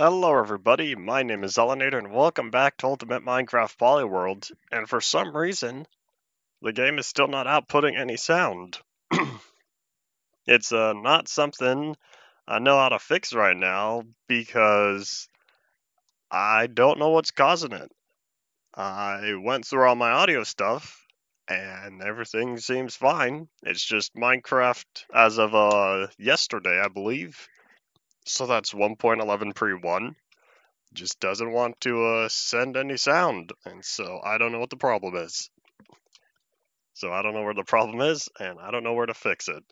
Hello everybody, my name is Zelinator and welcome back to Ultimate Minecraft Polyworld, and for some reason, the game is still not outputting any sound. It's not something I know how to fix right now because I don't know what's causing it. I went through all my audio stuff and everything seems fine. It's just Minecraft as of yesterday, I believe. So that's 1.11 pre-1. Just doesn't want to send any sound, and so I don't know what the problem is. So I don't know where the problem is, and I don't know where to fix it.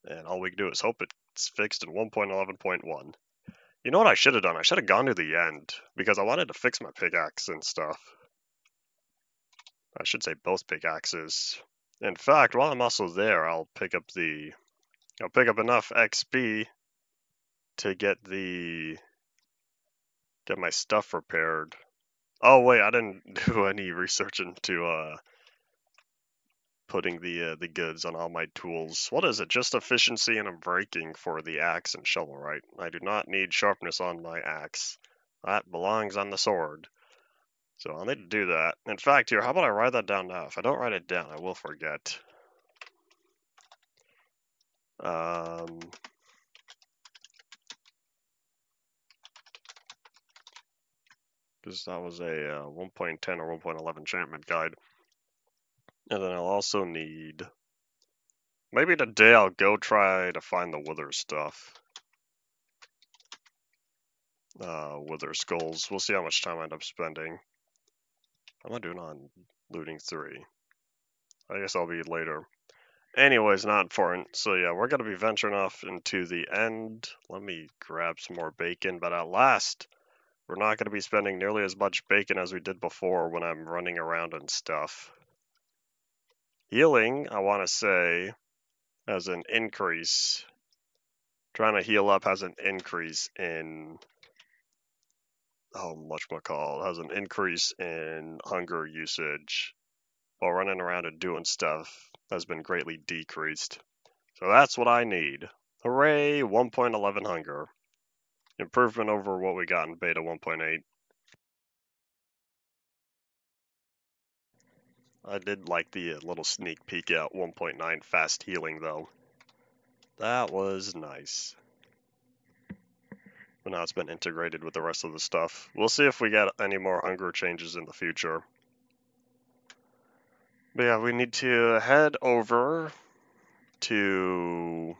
And all we can do is hope it's fixed in 1.11.1. You know what I should have done? I should have gone to the end, because I wanted to fix my pickaxe and stuff. I should say both pickaxes. In fact, while I'm also there, I'll pick up enough XP to get my stuff repaired. Oh wait, I didn't do any research into putting the goods on all my tools. What is it? Just efficiency and breaking for the axe and shovel, right? I do not need sharpness on my axe. That belongs on the sword. So I'll need to do that. In fact, here, how about I write that down now? If I don't write it down, I will forget. Because that was a 1.10 or 1.11 enchantment guide. And then I'll also need... Maybe today I'll go try to find the wither stuff. Wither skulls. We'll see how much time I end up spending. How am I doing on looting 3? I guess I'll be later. Anyways, not important. So yeah, we're going to be venturing off into the end. Let me grab some more bacon, but at last, we're not going to be spending nearly as much bacon as we did before when I'm running around and stuff. Healing, I want to say, has an increase. Trying to heal up has an increase in... whatchamacallit, has an increase in hunger usage. While running around and doing stuff has been greatly decreased. So that's what I need. Hooray, 1.11 hunger. Improvement over what we got in beta 1.8. I did like the little sneak peek at 1.9 fast healing though. That was nice. But now it's been integrated with the rest of the stuff. We'll see if we get any more hunger changes in the future. But yeah, we need to head over to...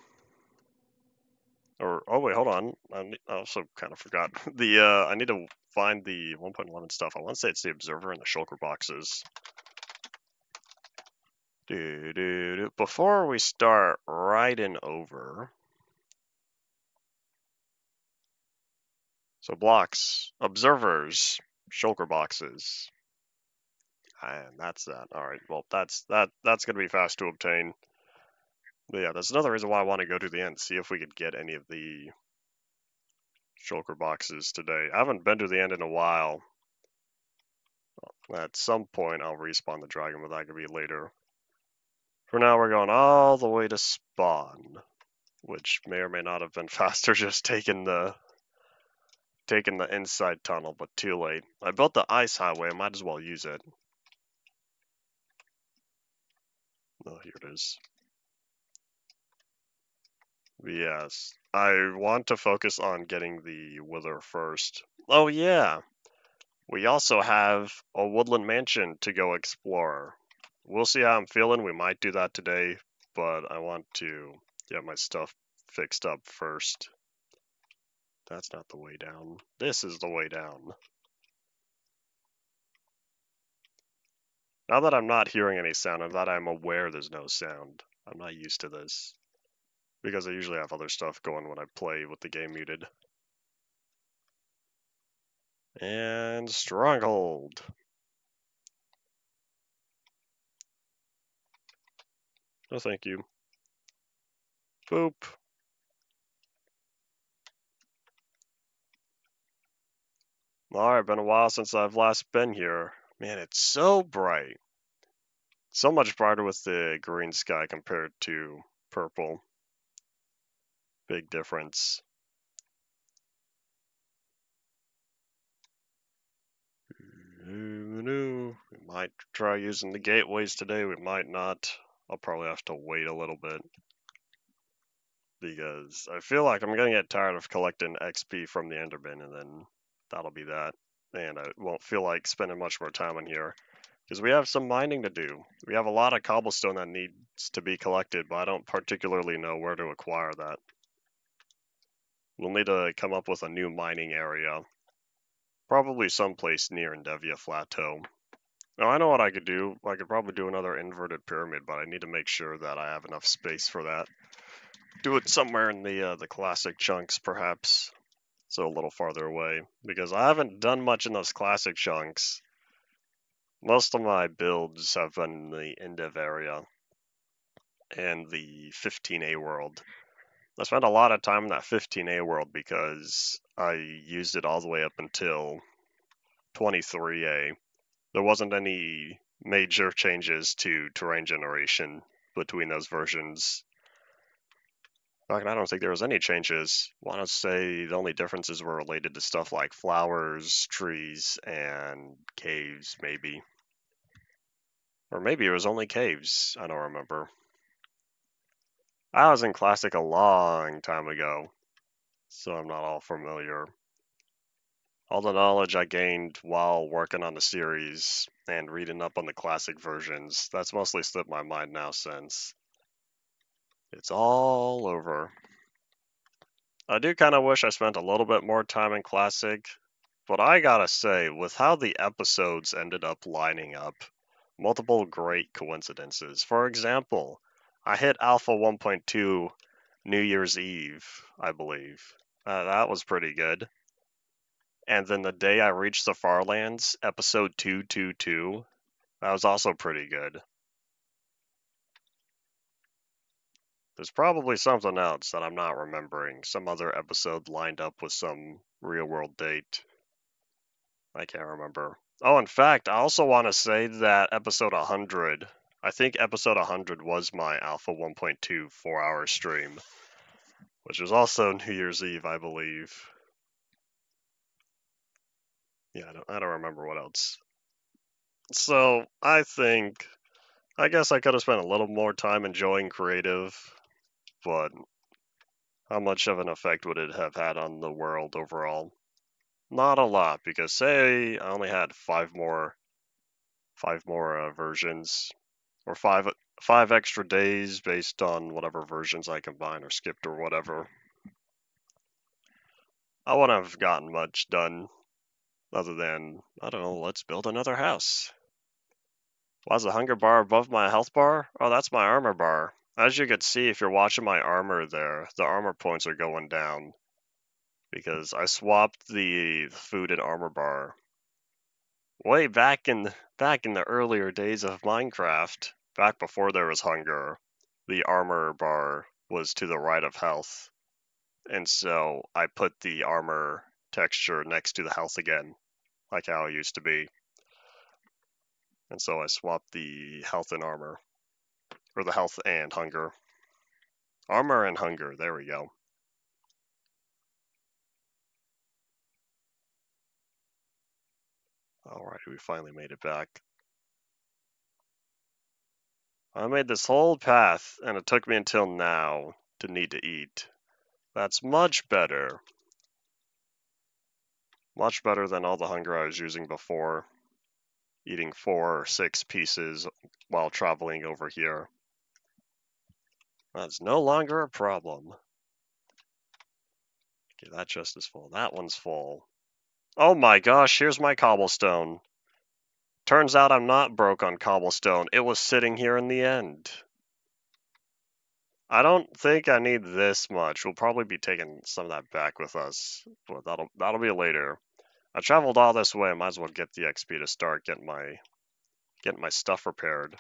oh wait, hold on. I also kind of forgot. I need to find the 1.11 stuff. I want to say it's the observer and the shulker boxes. Before we start riding over... So blocks, observers, shulker boxes. And that's that. Alright, well that's gonna be fast to obtain. But yeah, that's another reason why I want to go to the end, see if we could get any of the shulker boxes today. I haven't been to the end in a while. At some point I'll respawn the dragon, but that could be later. For now we're going all the way to spawn, which may or may not have been faster just taking the inside tunnel, but too late. I built the ice highway, I might as well use it. Oh, here it is. Yes, I want to focus on getting the wither first. Oh yeah, we also have a woodland mansion to go explore. We'll see how I'm feeling. We might do that today, but I want to get my stuff fixed up first. That's not the way down. This is the way down. Now that I'm not hearing any sound, and that I'm aware there's no sound, I'm not used to this. Because I usually have other stuff going when I play with the game muted. And Stronghold. No thank you. Boop. Alright, been a while since I've last been here. Man, it's so bright. So much brighter with the green sky compared to purple. Big difference. We might try using the gateways today, we might not. I'll probably have to wait a little bit. Because I feel like I'm gonna get tired of collecting XP from the Enderman, and then that'll be that. And I won't feel like spending much more time in here. Because we have some mining to do. We have a lot of cobblestone that needs to be collected, but I don't particularly know where to acquire that. We'll need to come up with a new mining area. Probably someplace near Endevia Plateau. Now, I know what I could do. I could probably do another inverted pyramid, but I need to make sure that I have enough space for that. Do it somewhere in the classic chunks, perhaps. So a little farther away. Because I haven't done much in those classic chunks. Most of my builds have been in the Endev area and the 15A world. I spent a lot of time in that 15A world because I used it all the way up until 23A. There wasn't any major changes to terrain generation between those versions. In fact, I don't think there was any changes. I want to say the only differences were related to stuff like flowers, trees, and caves, maybe. Or maybe it was only caves, I don't remember. I was in Classic a long time ago, so I'm not all familiar. All the knowledge I gained while working on the series and reading up on the Classic versions, that's mostly slipped my mind now since it's all over. I do kind of wish I spent a little bit more time in Classic, but I gotta say, with how the episodes ended up lining up, multiple great coincidences. For example, I hit Alpha 1.2 New Year's Eve, I believe. That was pretty good. And then the day I reached the Farlands, episode 222, that was also pretty good. There's probably something else that I'm not remembering. Some other episode lined up with some real world date. I can't remember. Oh, in fact, I also want to say that episode 100, I think episode 100 was my Alpha 1.2 4-hour stream, which was also New Year's Eve, I believe. Yeah, I don't remember what else. So, I guess I could have spent a little more time enjoying creative, but how much of an effect would it have had on the world overall? Not a lot, because say I only had five more versions, or five extra days based on whatever versions I combined or skipped or whatever. I wouldn't have gotten much done other than, I don't know, let's build another house. Why is the hunger bar above my health bar? Oh, that's my armor bar. As you can see, if you're watching my armor there, the armor points are going down because I swapped the food and armor bar way back in the earlier days of Minecraft, back before there was hunger. The armor bar was to the right of health, and so I put the armor texture next to the health again, like how it used to be. And so I swapped the health and armor, or the health and hunger. Armor and hunger, there we go. Alright, we finally made it back. I made this whole path, and it took me until now to need to eat. That's much better. Much better than all the hunger I was using before. Eating 4 or 6 pieces while traveling over here. That's no longer a problem. Okay, that chest is full. That one's full. Oh my gosh, here's my cobblestone. Turns out I'm not broke on cobblestone. It was sitting here in the end. I don't think I need this much. We'll probably be taking some of that back with us, but that'll be later. I traveled all this way. I might as well get the XP to start getting my stuff repaired.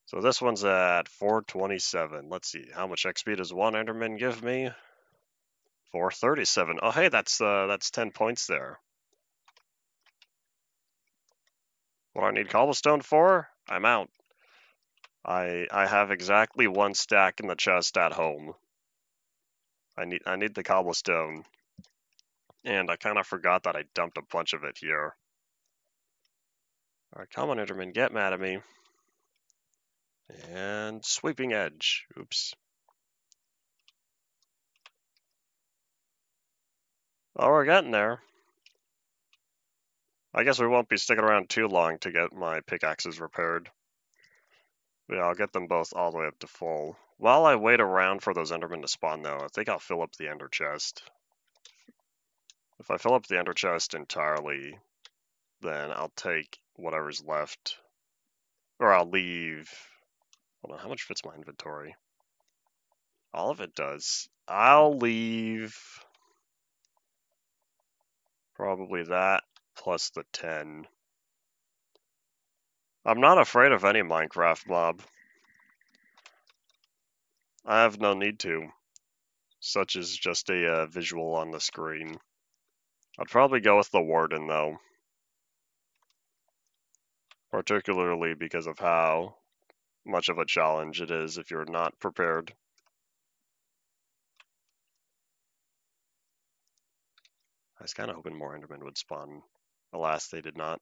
So this one's at 427. Let's see, how much XP does one Enderman give me? 437. Oh, hey, that's 10 points there. What do I need cobblestone for? I'm out. I have exactly 1 stack in the chest at home. I need the cobblestone. And I kind of forgot that I dumped a bunch of it here. Alright, come on, Enderman, get mad at me. And sweeping edge. Oops. Oh, we're getting there. I guess we won't be sticking around too long to get my pickaxes repaired. But yeah, I'll get them both all the way up to full. While I wait around for those Endermen to spawn, though, I think I'll fill up the Ender chest. If I fill up the Ender chest entirely, then I'll take whatever's left. Or I'll leave... Hold on, how much fits my inventory? All of it does. I'll leave... probably that, plus the 10. I'm not afraid of any Minecraft mob. I have no need to. Such as just a visual on the screen. I'd probably go with the Warden, though. Particularly because of how much of a challenge it is if you're not prepared. I was kind of hoping more Endermen would spawn. Alas, they did not.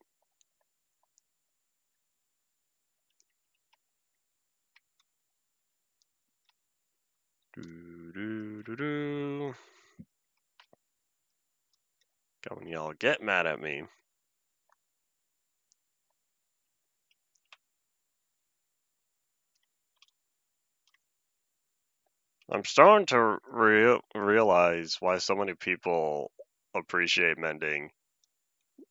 Doo-doo-doo-doo. Come on, y'all, get mad at me. I'm starting to realize why so many people appreciate mending.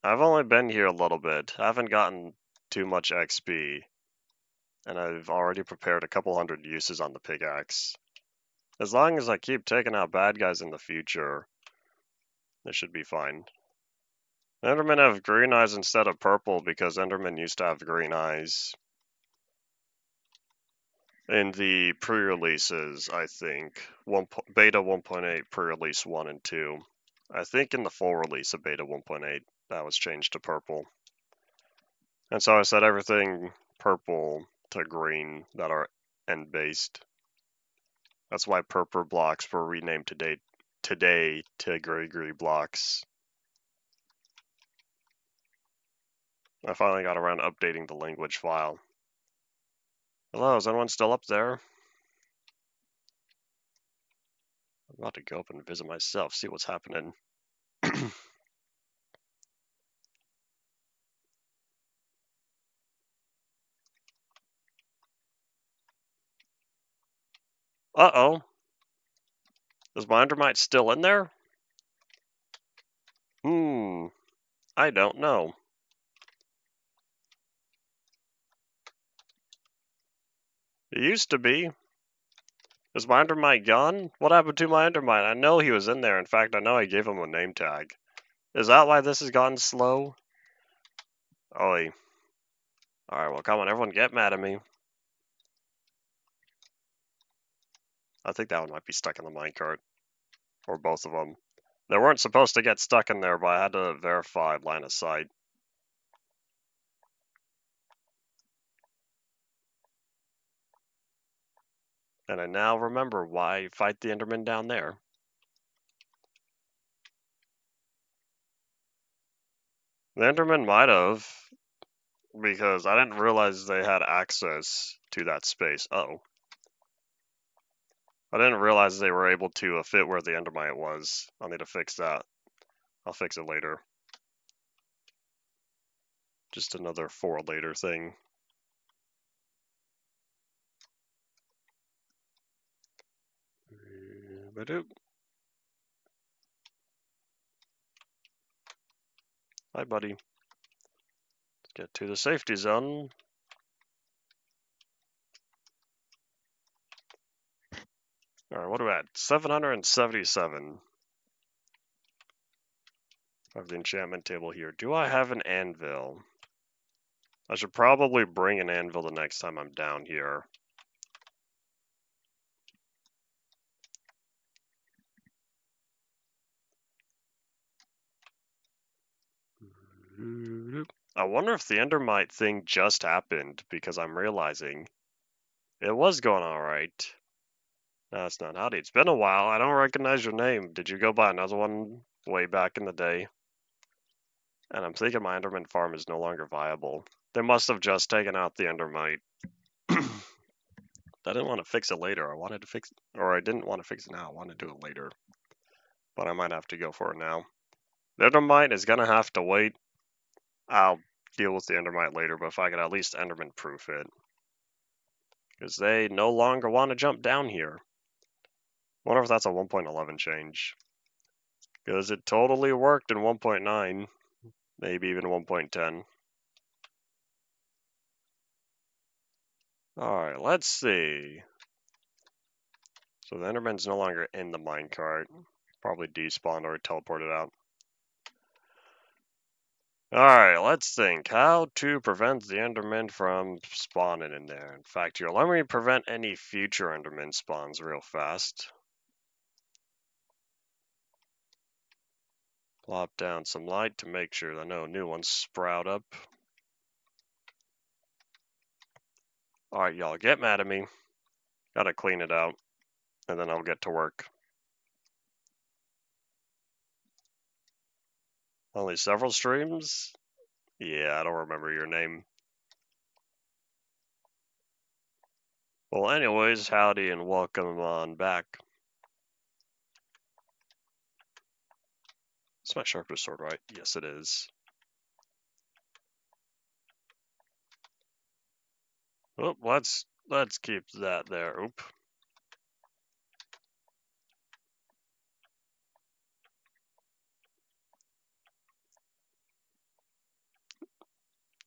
I've only been here a little bit. I haven't gotten too much XP. And I've already prepared a couple hundred uses on the pickaxe. As long as I keep taking out bad guys in the future, it should be fine. Endermen have green eyes instead of purple because Endermen used to have green eyes. In the pre-releases, I think, beta 1.8 pre-release 1 and 2. I think in the full release of beta 1.8, that was changed to purple. And so I set everything purple to green that are end-based. That's why purple blocks were renamed today to gray blocks. I finally got around to updating the language file. Hello, is anyone still up there? I'm about to go up and visit myself, see what's happening. Uh-oh. Is my Endermite still in there? I don't know. It used to be. Is my Endermite gone? What happened to my Endermite? I know he was in there. In fact, I know I gave him a name tag. Is that why this has gone slow? Oi. Alright, well, come on, everyone get mad at me. I think that one might be stuck in the minecart. Or both of them. They weren't supposed to get stuck in there, but I had to verify line of sight. And I now remember why fight the Enderman down there. The Enderman might have, because I didn't realize they had access to that space. Uh-oh. I didn't realize they were able to fit where the Endermite was. I'll need to fix that. I'll fix it later. Just another for later thing. Hi, buddy. Let's get to the safety zone. Alright, what are we at? 777. I have the enchantment table here. Do I have an anvil? I should probably bring an anvil the next time I'm down here. I wonder if the Endermite thing just happened, because I'm realizing it was going alright. No, it's not. Howdy, it's been a while. I don't recognize your name. Did you go buy another one way back in the day? And I'm thinking my Enderman farm is no longer viable. They must have just taken out the Endermite. I didn't want to fix it later. I wanted to fix, or I didn't want to fix it now. I wanted to do it later. But I might have to go for it now. The Endermite is gonna have to wait. I'll deal with the Endermite later, but if I could at least Enderman proof it. Because they no longer want to jump down here. Wonder if that's a 1.11 change. Because it totally worked in 1.9, maybe even 1.10. Alright, let's see. So the Enderman's no longer in the minecart. Probably despawned or teleported out. Alright, let's think. How to prevent the Enderman from spawning in there. In fact, here, let me prevent any future Enderman spawns real fast. Plop down some light to make sure that no new ones sprout up. Alright, y'all, get mad at me. Gotta clean it out, and then I'll get to work. Only several streams? Yeah, I don't remember your name. Well, anyways, howdy and welcome on back. Is my sharpest sword right? Yes, it is. Oh, let's keep that there. Oop.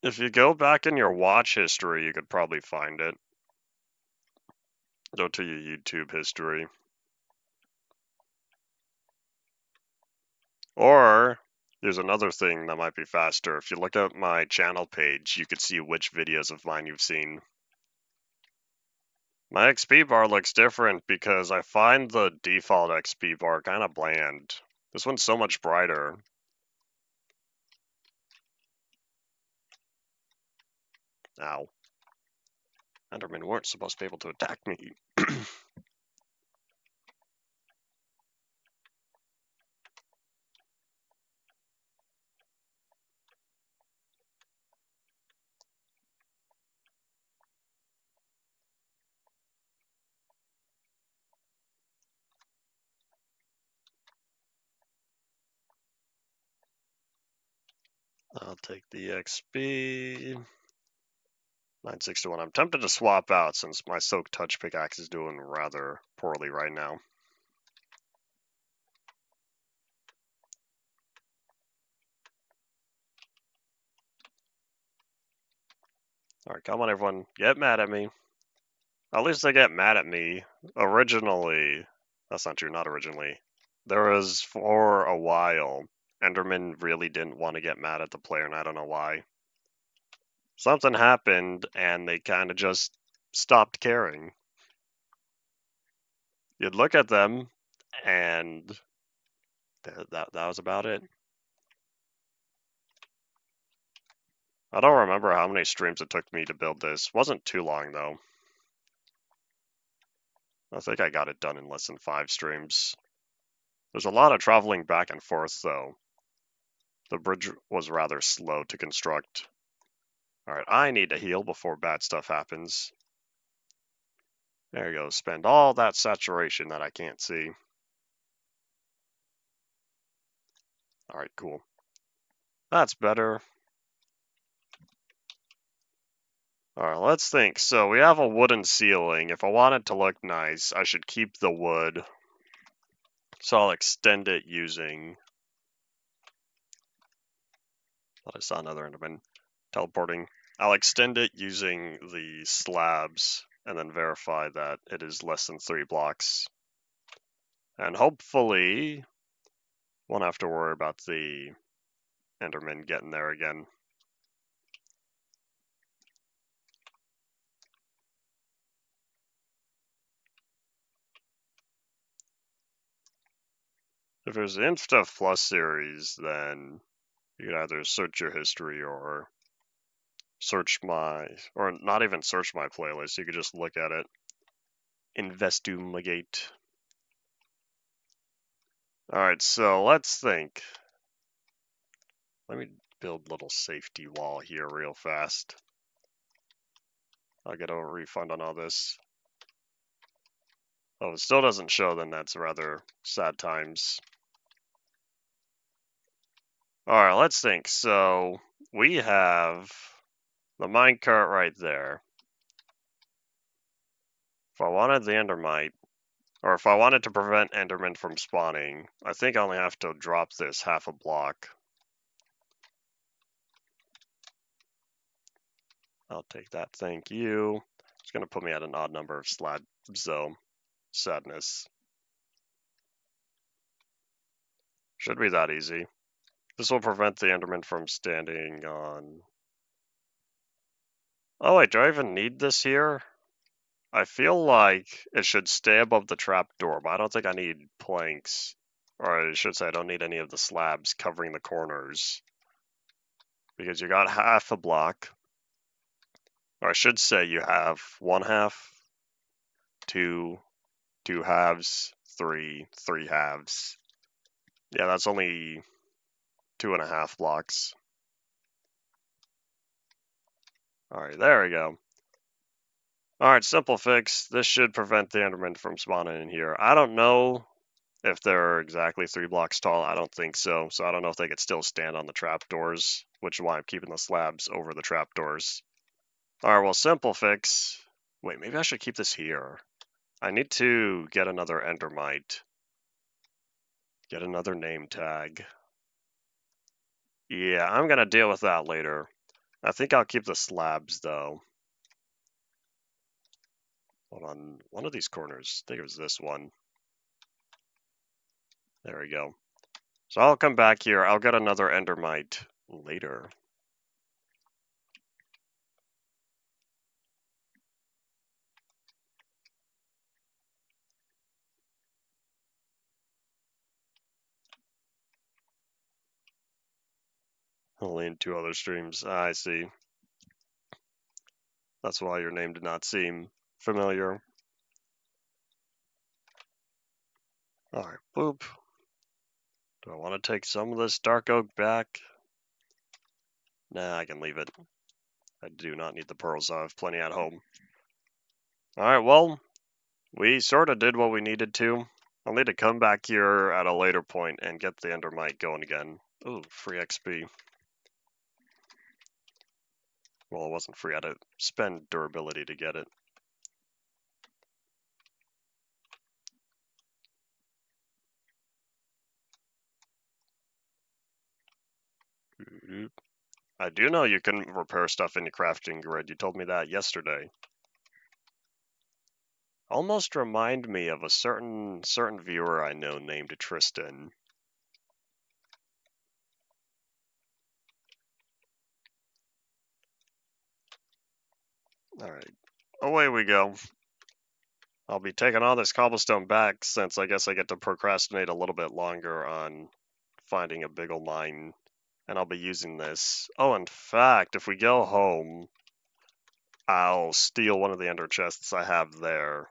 If you go back in your watch history, you could probably find it. Go to your YouTube history. Or, there's another thing that might be faster. If you look at my channel page, you could see which videos of mine you've seen. My XP bar looks different because I find the default XP bar kind of bland. This one's so much brighter. Ow. Endermen weren't supposed to be able to attack me. I'll take the XP. 961. I'm tempted to swap out since my Soak Touch pickaxe is doing rather poorly right now. Alright, come on everyone. Get mad at me. At least they get mad at me. Originally, that's not true, not originally. There was, for a while, Enderman really didn't want to get mad at the player, and I don't know why. Something happened, and they kind of just stopped caring. You'd look at them, and that was about it. I don't remember how many streams it took me to build this. Wasn't too long, though. I think I got it done in less than 5 streams. There's a lot of traveling back and forth, though. The bridge was rather slow to construct. Alright, I need to heal before bad stuff happens. There you go, spend all that saturation that I can't see. Alright, cool. That's better. Alright, let's think. So we have a wooden ceiling. If I want it to look nice, I should keep the wood. So I'll extend it using... Thought I saw another Enderman teleporting. I'll extend it using the slabs and then verify that it is less than 3 blocks. And hopefully, won't have to worry about the Enderman getting there again. If there's the Insta Plus series, then you can either search your history or search my, or not even search my playlist. You could just look at it. Investigate. Alright, so let's think. Let me build little safety wall here real fast. I'll get a refund on all this. Oh, it still doesn't show, then that's rather sad times. Alright, let's think. So, we have the minecart right there. If I wanted the endermite, or if I wanted to prevent endermen from spawning, I think I only have to drop this half a block. I'll take that, thank you. It's going to put me at an odd number of slabs, so sadness. Should be that easy. This will prevent the enderman from standing on... Oh wait, do I even need this here? I feel like it should stay above the trapdoor, but I don't think I need planks. Or I should say I don't need any of the slabs covering the corners. Because you got half a block. Or I should say you have 1 half, 2 halves, 3 halves. Yeah, that's only 2.5 blocks. Alright, there we go. Alright, simple fix. This should prevent the enderman from spawning in here. I don't know if they're exactly 3 blocks tall. I don't think so. So I don't know if they could still stand on the trapdoors, which is why I'm keeping the slabs over the trapdoors. Alright, well, simple fix. Wait, maybe I should keep this here. I need to get another endermite. Get another name tag. Yeah, I'm gonna deal with that later. I think I'll keep the slabs, though. Hold on, one of these corners. I think it was this one. There we go. So I'll come back here. I'll get another endermite later. Only in 2 other streams. I see. That's why your name did not seem familiar. Alright, boop. Do I want to take some of this dark oak back? Nah, I can leave it. I do not need the pearls. I have plenty at home. Alright, well, we sort of did what we needed to. I'll need to come back here at a later point and get the endermite going again. Ooh, free XP. Well, it wasn't free. I had to spend durability to get it. I do know you can repair stuff in your crafting grid. You told me that yesterday. Almost remind me of a certain viewer I know named Tristan. Alright, away we go. I'll be taking all this cobblestone back since I guess I get to procrastinate a little bit longer on finding a big ol' mine. And I'll be using this. Oh, in fact, if we go home, I'll steal one of the ender chests I have there.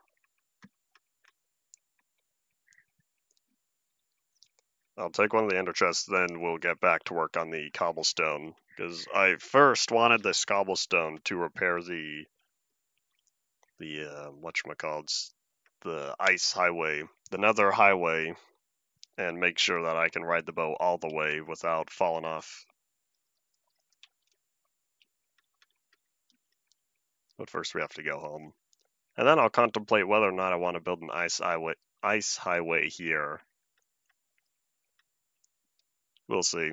I'll take one of the ender chests, then we'll get back to work on the cobblestone. Because I first wanted this cobblestone to repair the whatchamacallits, the ice highway, the nether highway, and make sure that I can ride the boat all the way without falling off. But first we have to go home. And then I'll contemplate whether or not I want to build an ice highway here. We'll see.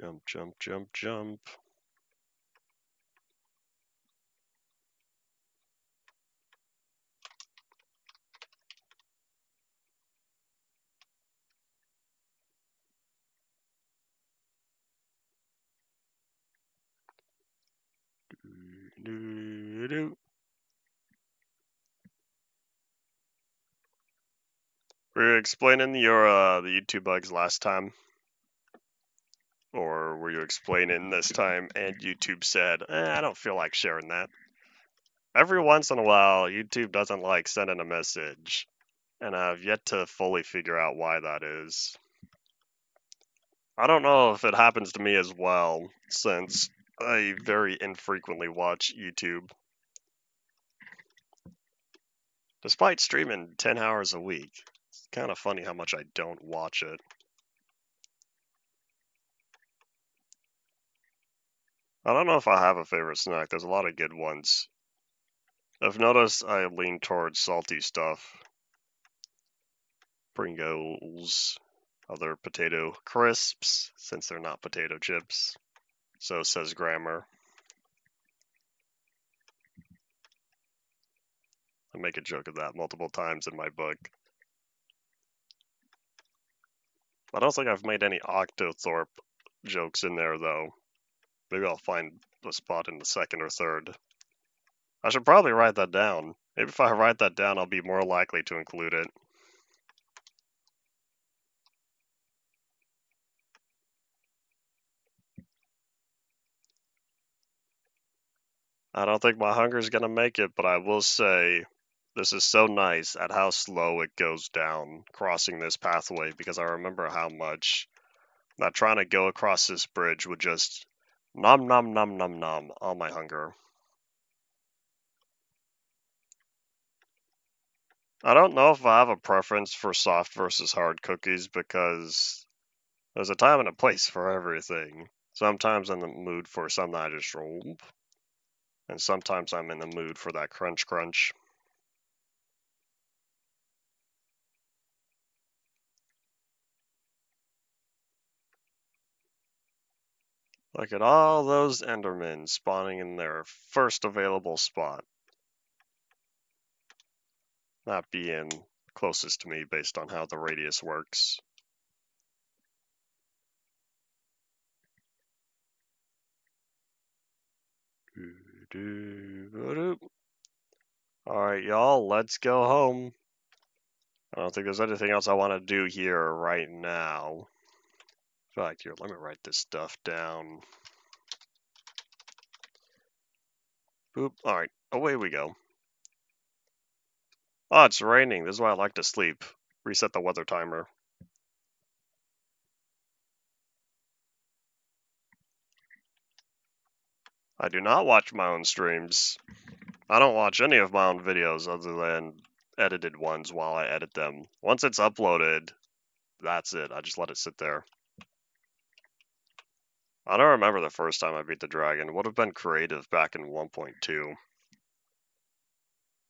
Jump, jump, jump, jump. Were you explaining your the YouTube bugs last time? Or were you explaining this time and YouTube said, I don't feel like sharing that? every once in a while, YouTube doesn't like sending a message, and I've yet to fully figure out why that is. I don't know if it happens to me as well, since I very infrequently watch YouTube. Despite streaming 10 hours a week, it's kind of funny how much I don't watch it. I don't know if I have a favorite snack. There's a lot of good ones. I've noticed I lean towards salty stuff. Pringles, other potato crisps, since they're not potato chips. So says grammar. I make a joke of that multiple times in my book. I don't think I've made any Octothorpe jokes in there, though. Maybe I'll find the spot in the second or third. I should probably write that down. Maybe if I write that down, I'll be more likely to include it. I don't think my hunger is gonna make it, but I will say this is so nice at how slow it goes down crossing this pathway, because I remember how much that trying to go across this bridge would just nom nom nom nom nom all my hunger. I don't know if I have a preference for soft versus hard cookies, because there's a time and a place for everything. Sometimes I'm in the mood for something that I just roll, and sometimes I'm in the mood for that crunch crunch. Look at all those Endermen spawning in their first available spot. That being closest to me based on how the radius works. Alright, y'all, let's go home. I don't think there's anything else I want to do here right now. In fact, here, let me write this stuff down. Boop. Alright, away we go. Oh, it's raining. This is why I like to sleep. Reset the weather timer. I do not watch my own streams. I don't watch any of my own videos other than edited ones while I edit them. Once it's uploaded, that's it. I just let it sit there. I don't remember the first time I beat the dragon. It would have been creative back in 1.2.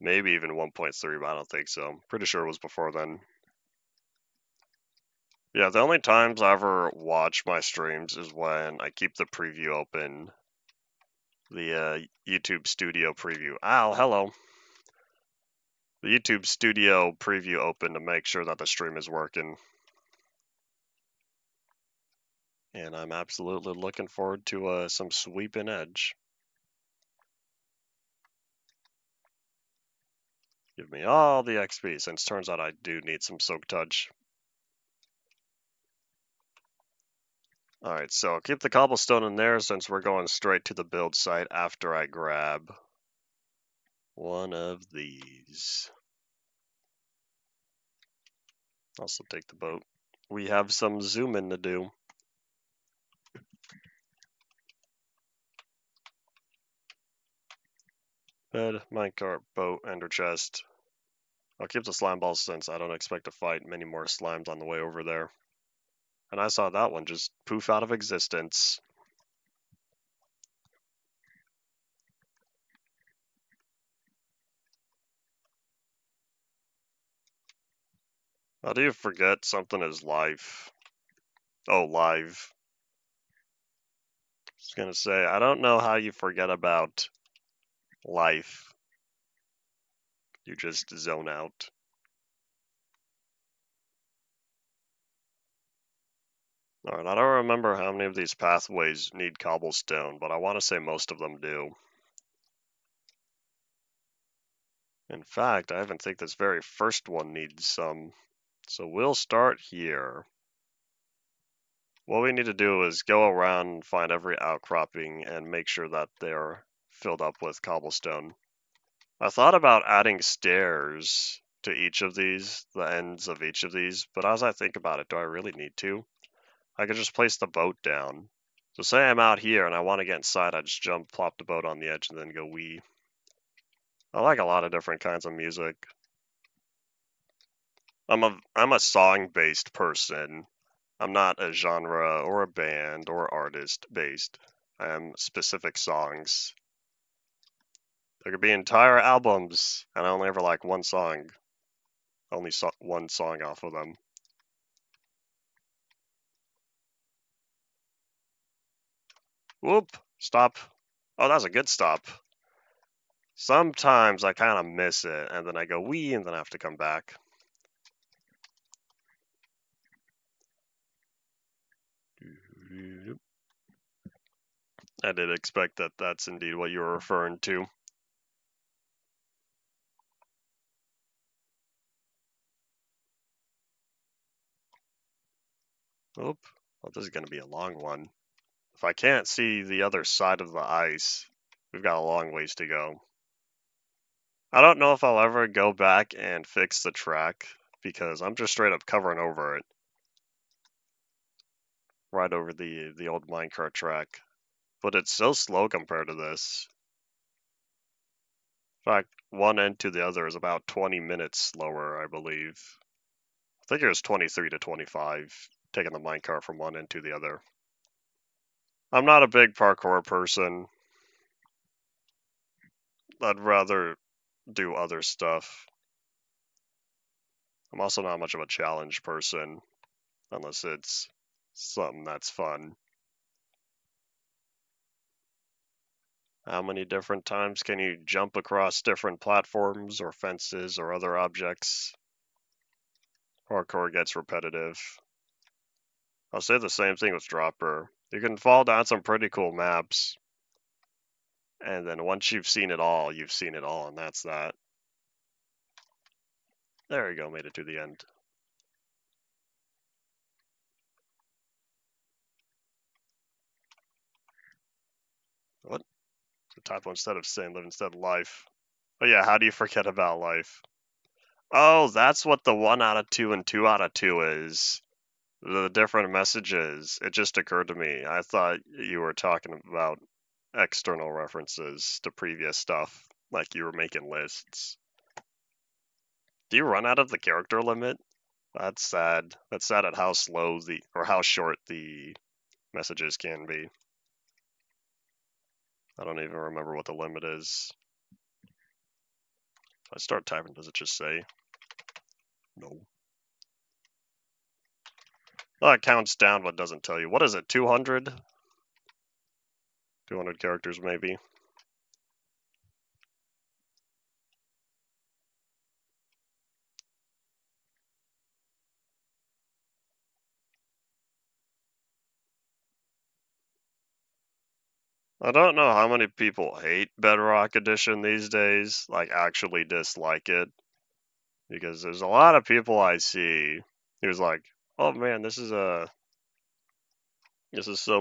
Maybe even 1.3, but I don't think so. Pretty sure it was before then. Yeah, the only times I ever watch my streams is when I keep the preview open. The YouTube Studio preview. Ow, hello. The YouTube Studio preview open to make sure that the stream is working. And I'm absolutely looking forward to some sweeping edge. Give me all the XP, since turns out I do need some Soak Touch. Alright, so I'll keep the cobblestone in there since we're going straight to the build site after I grab one of these. Also take the boat. We have some zooming to do. Bed, minecart, boat, ender chest. I'll keep the slime balls since I don't expect to fight many more slimes on the way over there. And I saw that one just poof out of existence. How do you forget something is life? Oh, live. I was gonna say, I don't know how you forget about life. You just zone out. Alright, I don't remember how many of these pathways need cobblestone, but I want to say most of them do. In fact, I even think this very first one needs some. So we'll start here. What we need to do is go around and find every outcropping and make sure that they're filled up with cobblestone. I thought about adding stairs to each of these, the ends of each of these, but as I think about it, do I really need to? I could just place the boat down. So say I'm out here and I want to get inside, I just jump, plop the boat on the edge, and then go wee. I like a lot of different kinds of music. I'm a song-based person. I'm not a genre or a band or artist based. I am specific songs. There could be entire albums, and I only ever like one song. Only one song off of them. Whoop! Stop. Oh, that's a good stop. Sometimes I kind of miss it, and then I go wee, and then I have to come back. I did expect that that's indeed what you were referring to. Oop. Well, this is going to be a long one. If I can't see the other side of the ice, we've got a long ways to go. I don't know if I'll ever go back and fix the track, because I'm just straight up covering over it. Right over the old minecart track. But it's so slow compared to this. In fact, one end to the other is about 20 minutes slower, I believe. I think it was 23 to 25, taking the minecart from one end to the other. I'm not a big parkour person. I'd rather do other stuff. I'm also not much of a challenge person, unless it's something that's fun. How many different times can you jump across different platforms or fences or other objects? Parkour gets repetitive. I'll say the same thing with Dropper. You can fall down some pretty cool maps, and then once you've seen it all, you've seen it all, and that's that. There you go, made it to the end. What? The typo instead of saying live instead of life. Oh yeah, how do you forget about life? Oh, that's what the 1 out of 2 and 2 out of 2 is. The different messages. It just occurred to me. I thought you were talking about external references to previous stuff, like you were making lists. Do you run out of the character limit? That's sad. That's sad at how slow or how short the messages can be. I don't even remember what the limit is. If I start typing, does it just say? No. Oh, it counts down but doesn't tell you. What is it, 200? 200 characters maybe. I don't know how many people hate Bedrock Edition these days, like actually dislike it, because there's a lot of people I see who's like, "Oh man, this is so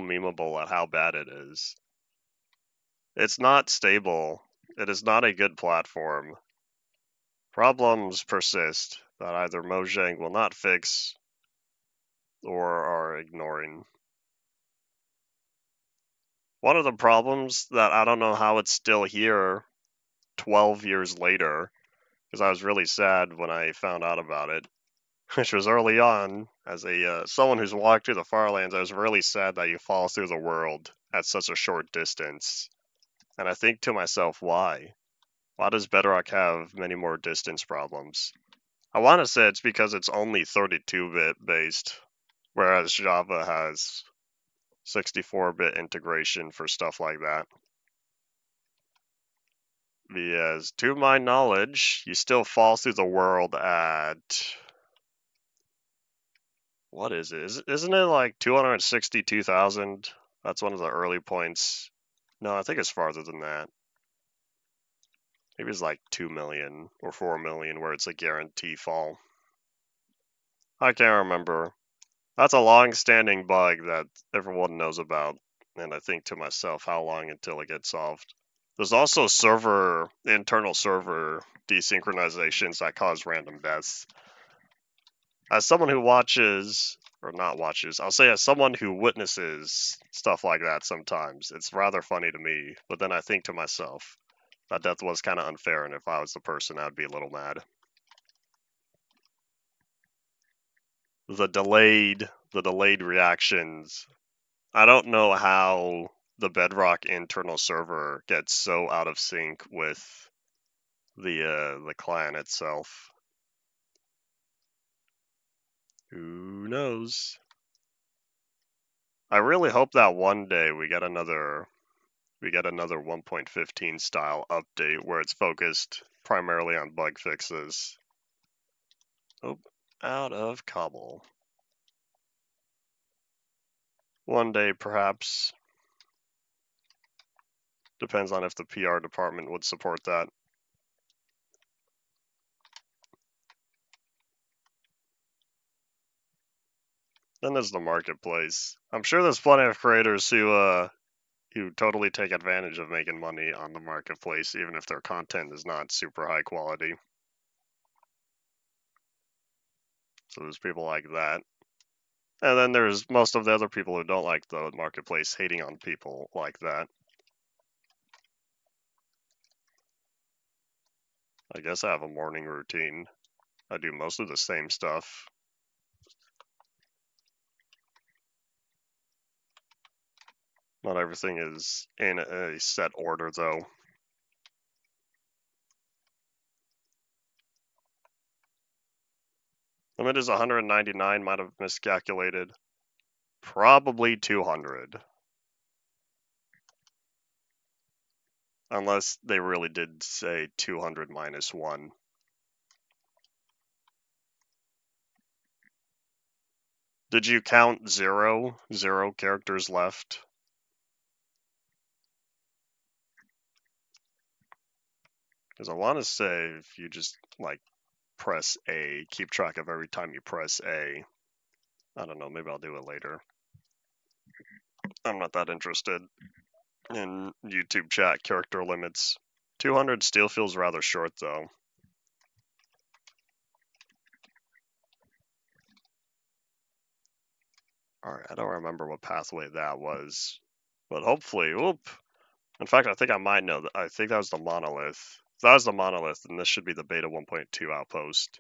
memeable at how bad it is." It's not stable. It is not a good platform. Problems persist that either Mojang will not fix or are ignoring. One of the problems that I don't know how it's still here 12 years later, because I was really sad when I found out about it, which was early on. As a someone who's walked through the Farlands, I was really sad that you fall through the world at such a short distance. And I think to myself, why? Why does Bedrock have many more distance problems? I want to say it's because it's only 32-bit based, whereas Java has 64-bit integration for stuff like that. Because, to my knowledge, you still fall through the world at... What is it? Isn't it like 262,000? That's one of the early points. No, I think it's farther than that. Maybe it's like 2 million or 4 million where it's a guarantee fall. I can't remember. That's a long-standing bug that everyone knows about, and I think to myself, how long until it gets solved? There's also internal server desynchronizations that cause random deaths. As someone who watches, or not watches, I'll say as someone who witnesses stuff like that sometimes, it's rather funny to me, but then I think to myself, that death was kind of unfair, and if I was the person, I'd be a little mad. The delayed reactions. I don't know how the Bedrock internal server gets so out of sync with the clan itself. Who knows? I really hope that one day we get another 1.15 style update where it's focused primarily on bug fixes. Oh, out of cobble. One day, perhaps. Depends on if the PR department would support that. Then there's the marketplace. I'm sure there's plenty of creators who totally take advantage of making money on the marketplace, even if their content is not super high quality. So there's people like that. And then there's most of the other people who don't like the marketplace hating on people like that. I guess I have a morning routine. I do most of the same stuff. Not everything is in a set order, though. Limit is 199, might have miscalculated. Probably 200. Unless they really did say 200 minus 1. Did you count 0? 0 characters left? Because I want to say if you just, like, press A, keep track of every time you press A. I don't know, maybe I'll do it later. I'm not that interested in YouTube chat character limits. 200 still feels rather short, though. Alright, I don't remember what pathway that was. But hopefully, whoop. In fact, I think I might know. I think that was the monolith. If that was the monolith, then this should be the beta 1.2 outpost.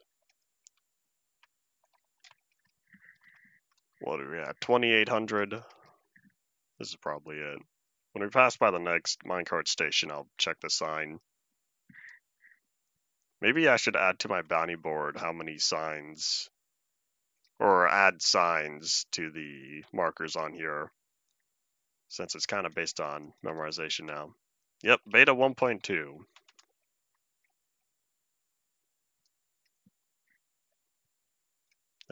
What are we at? 2800. This is probably it. When we pass by the next minecart station, I'll check the sign. Maybe I should add to my bounty board how many signs, or add signs to the markers on here, since it's kind of based on memorization now. Yep, beta 1.2.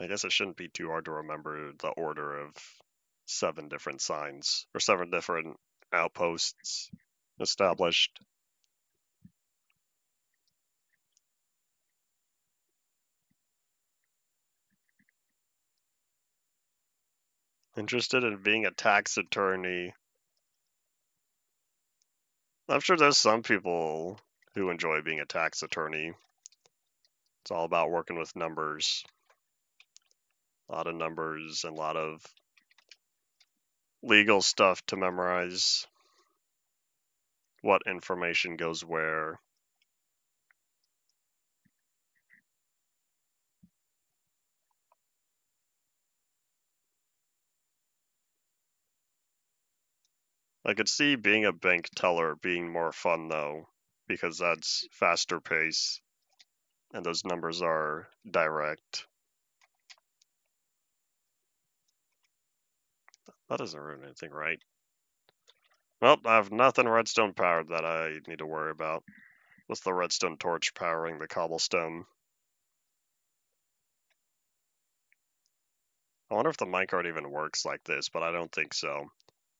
I guess it shouldn't be too hard to remember the order of 7 different signs, or 7 different outposts established. Interested in being a tax attorney? I'm sure there's some people who enjoy being a tax attorney. It's all about working with numbers. A lot of numbers and a lot of legal stuff to memorize. What information goes where. I could see being a bank teller being more fun, though, because that's faster pace, and those numbers are direct. That doesn't ruin anything, right? Well, I have nothing redstone powered that I need to worry about. What's the redstone torch powering the cobblestone? I wonder if the minecart even works like this, but I don't think so.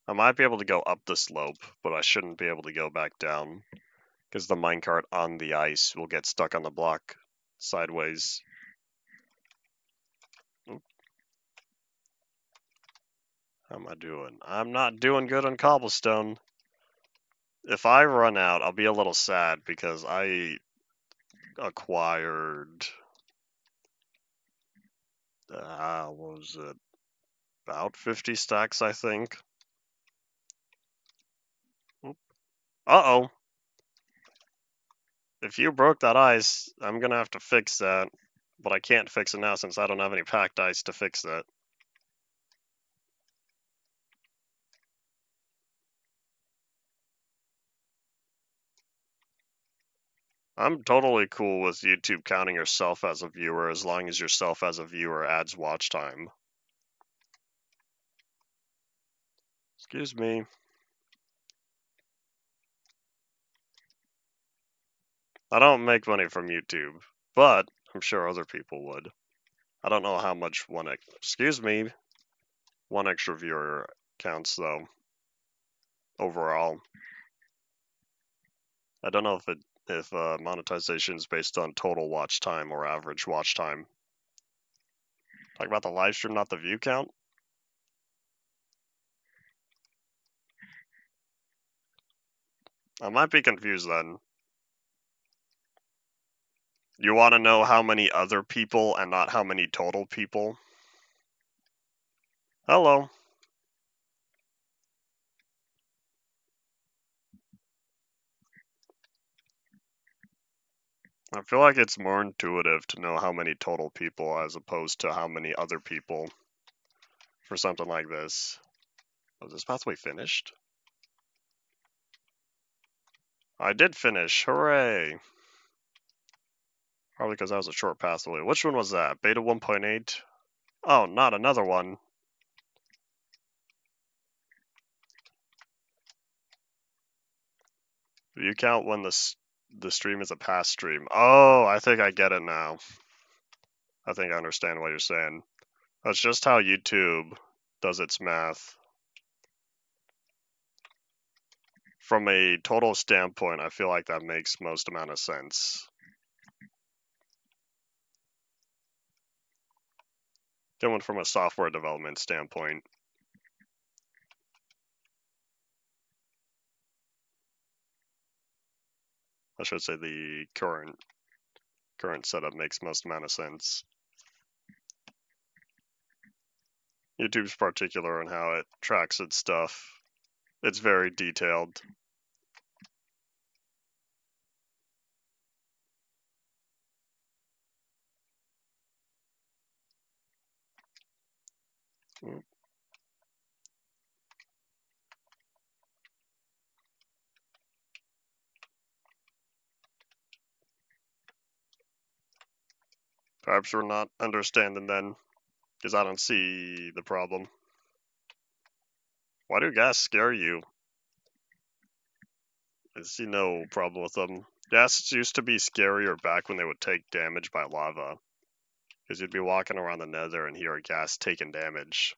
I might be able to go up the slope, but I shouldn't be able to go back down, because the minecart on the ice will get stuck on the block sideways. Oop. How am I doing? I'm not doing good on cobblestone. If I run out, I'll be a little sad because I acquired, what was it? About 50 stacks, I think. Uh-oh. If you broke that ice, I'm gonna have to fix that. But I can't fix it now since I don't have any packed ice to fix it. I'm totally cool with YouTube counting yourself as a viewer as long as yourself as a viewer adds watch time. Excuse me. I don't make money from YouTube, but I'm sure other people would. I don't know how much one extra viewer counts though. Overall, I don't know if monetization is based on total watch time or average watch time. Talk about the live stream, not the view count. I might be confused then. You want to know how many other people and not how many total people? Hello. I feel like it's more intuitive to know how many total people as opposed to how many other people for something like this. Was this pathway finished? I did finish. Hooray. Probably because that was a short pathway. Which one was that? Beta 1.8? Oh, not another one. You count when the stream is a past stream. Oh, I think I get it now. I think I understand what you're saying. That's just how YouTube does its math. From a total standpoint, I feel like that makes most amount of sense. Then from a software development standpoint. I should say the current setup makes most amount of sense. YouTube's particular in how it tracks its stuff. It's very detailed. Perhaps we're not understanding then, because I don't see the problem. Why do gas scare you? I see no problem with them. Gas used to be scarier back when they would take damage by lava. Because you'd be walking around the nether and hear a gas taking damage.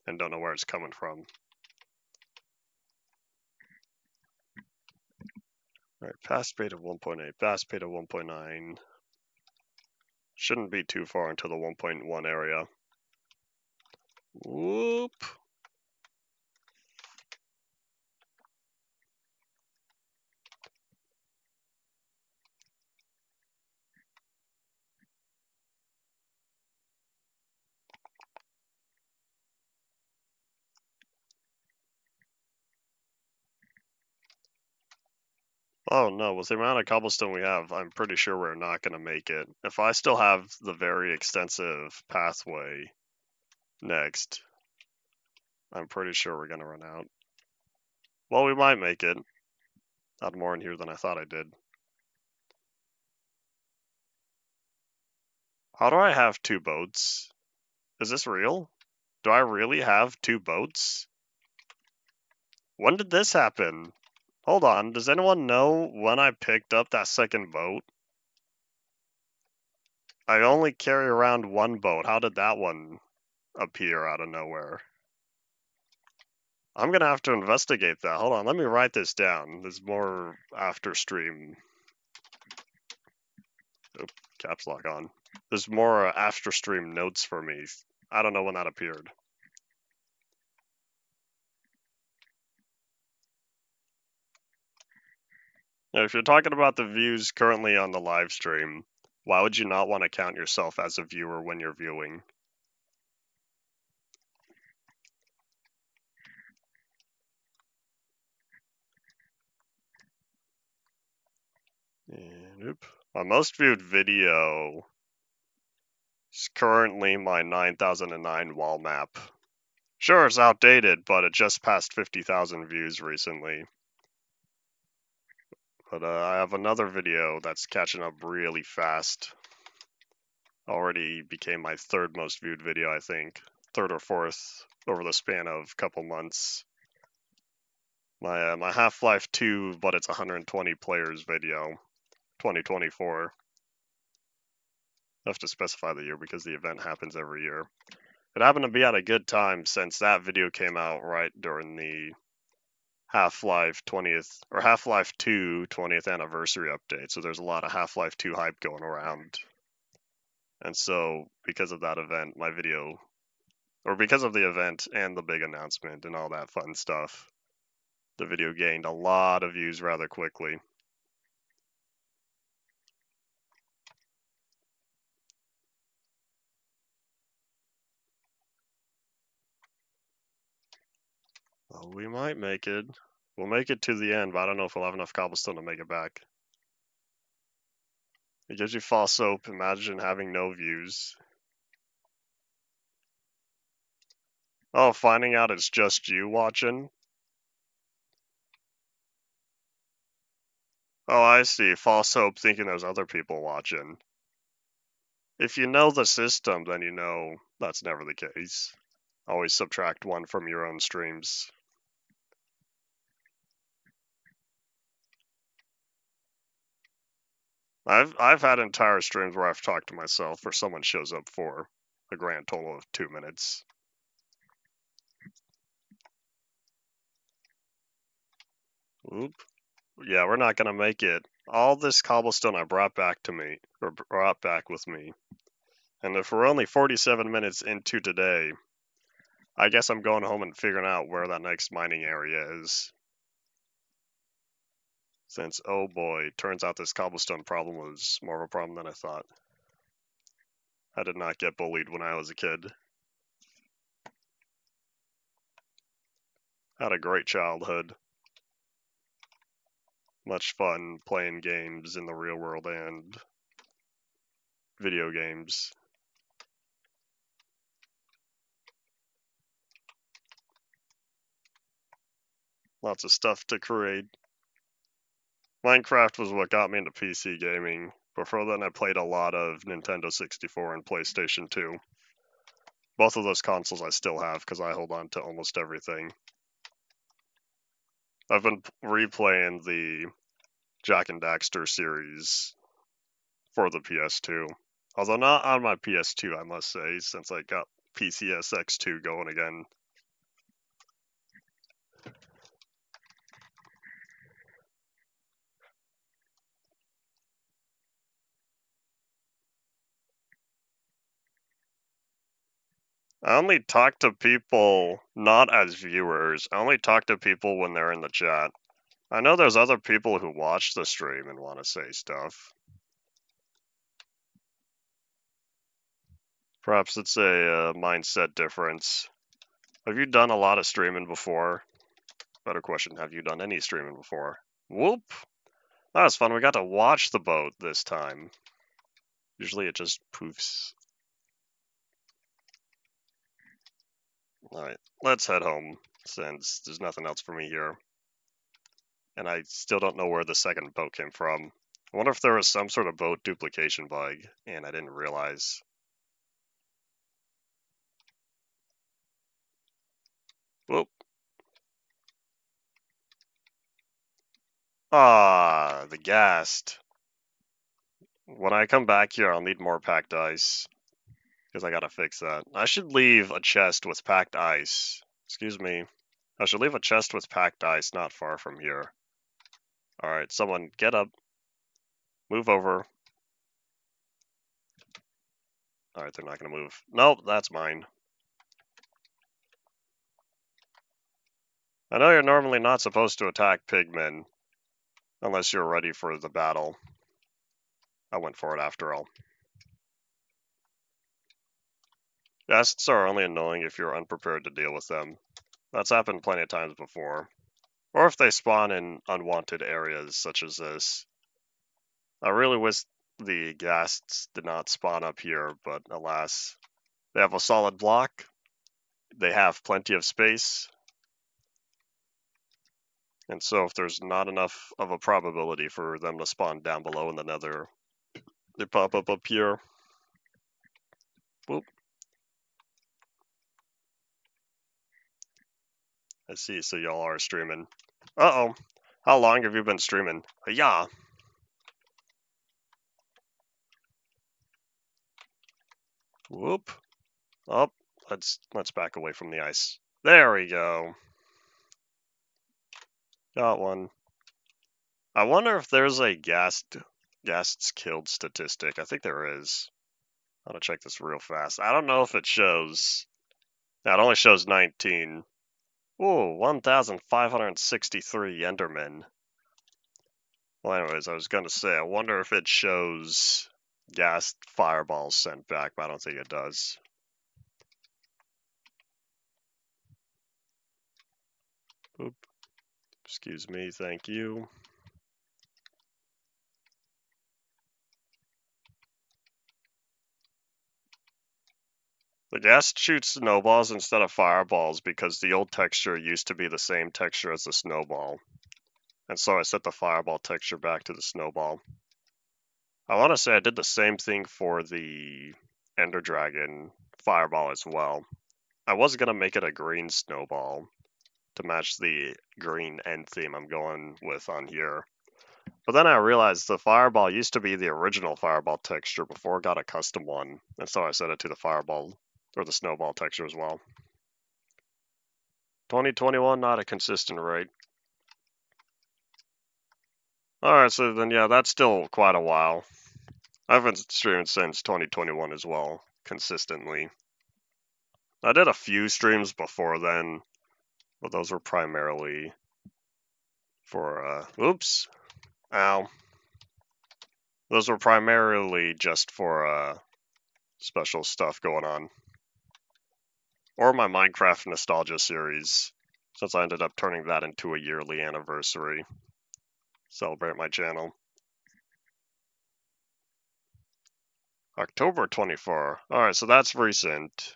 And don't know where it's coming from. Alright, past beta 1.8, past beta 1.9. Shouldn't be too far into the 1.1 area. Whoop! Oh no, with the amount of cobblestone we have, I'm pretty sure we're not going to make it. If I still have the very extensive pathway next, I'm pretty sure we're going to run out. Well, we might make it. I had more in here than I thought I did. How do I have 2 boats? Is this real? Do I really have 2 boats? When did this happen? Hold on, does anyone know when I picked up that second boat? I only carry around 1 boat. How did that one appear out of nowhere? I'm gonna have to investigate that. Hold on, let me write this down. There's more after stream. Oh, caps lock on. There's more after stream notes for me. I don't know when that appeared. Now, if you're talking about the views currently on the live stream, why would you not want to count yourself as a viewer when you're viewing? Nope. My most viewed video is currently my 9009 wall map. Sure, it's outdated, but it just passed 50,000 views recently. But I have another video that's catching up really fast. Already became my third most viewed video, I think. Third or fourth over the span of a couple months. My Half-Life 2, but it's 120 players video. 2024. I have to specify the year because the event happens every year. It happened to be at a good time since that video came out right during the Half-Life 20th or Half-Life 2 20th anniversary update. So there's a lot of Half-Life 2 hype going around. And so because of that event, my video, or because of the event and the big announcement and all that fun stuff, the video gained a lot of views rather quickly. Well, we might make it. We'll make it to the end, but I don't know if we'll have enough cobblestone to make it back. It gives you false hope. Imagine having no views. Oh, finding out it's just you watching? Oh, I see. False hope thinking there's other people watching. If you know the system, then you know that's never the case. Always subtract one from your own streams. I've had entire streams where I've talked to myself or someone shows up for a grand total of 2 minutes. Oop. Yeah, we're not gonna make it. All this cobblestone I brought back to me, or brought back with me. And if we're only 47 minutes into today, I guess I'm going home and figuring out where that next mining area is. Since, oh boy, turns out this cobblestone problem was more of a problem than I thought. I did not get bullied when I was a kid. Had a great childhood. Much fun playing games in the real world and video games. Lots of stuff to create. Minecraft was what got me into PC gaming. Before then, I played a lot of Nintendo 64 and PlayStation 2. Both of those consoles I still have because I hold on to almost everything. I've been replaying the Jak and Daxter series for the PS2. Although not on my PS2, I must say, since I got PCSX2 going again. I only talk to people not as viewers. I only talk to people when they're in the chat. I know there's other people who watch the stream and want to say stuff. Perhaps it's a mindset difference. Have you done a lot of streaming before? Better question, have you done any streaming before? Whoop! That was fun. We got to watch the boat this time. Usually it just poofs. Alright, let's head home, since there's nothing else for me here. And I still don't know where the second boat came from. I wonder if there was some sort of boat duplication bug, and I didn't realize. Whoop. Ah, the ghast. When I come back here, I'll need more packed ice. Because I gotta fix that. I should leave a chest with packed ice. Excuse me. I should leave a chest with packed ice not far from here. Alright, someone get up. Move over. Alright, they're not gonna move. Nope, that's mine. I know you're normally not supposed to attack pigmen. Unless you're ready for the battle. I went for it after all. Ghasts are only annoying if you're unprepared to deal with them. That's happened plenty of times before. Or if they spawn in unwanted areas such as this. I really wish the ghasts did not spawn up here, but alas. They have a solid block. They have plenty of space. And so if there's not enough of a probability for them to spawn down below in the nether, they pop up here. Whoop. I see, so y'all are streaming. Uh-oh. How long have you been streaming? Yeah. Whoop. Up. Let's back away from the ice. There we go. Got one. I wonder if there's a ghasts killed statistic. I think there is. I'm gonna check this real fast. I don't know if it shows. Now, it only shows 19. Ooh, 1,563 Endermen. Well, anyways, I was gonna say, I wonder if it shows ghast fireballs sent back, but I don't think it does. Oop. Excuse me, thank you. The ghast shoots snowballs instead of fireballs because the old texture used to be the same texture as the snowball. And so I set the fireball texture back to the snowball. I want to say I did the same thing for the Ender Dragon fireball as well. I was going to make it a green snowball to match the green end theme I'm going with on here. But then I realized the fireball used to be the original fireball texture before it got a custom one. And so I set it to the fireball, or the snowball texture as well. 2021, not a consistent rate. Alright, so then yeah, that's still quite a while. I've been streaming since 2021 as well, consistently. I did a few streams before then, but those were primarily for, oops, ow. Those were primarily just for, special stuff going on. Or my Minecraft nostalgia series, since I ended up turning that into a yearly anniversary. Celebrate my channel. October 24. Alright, so that's recent.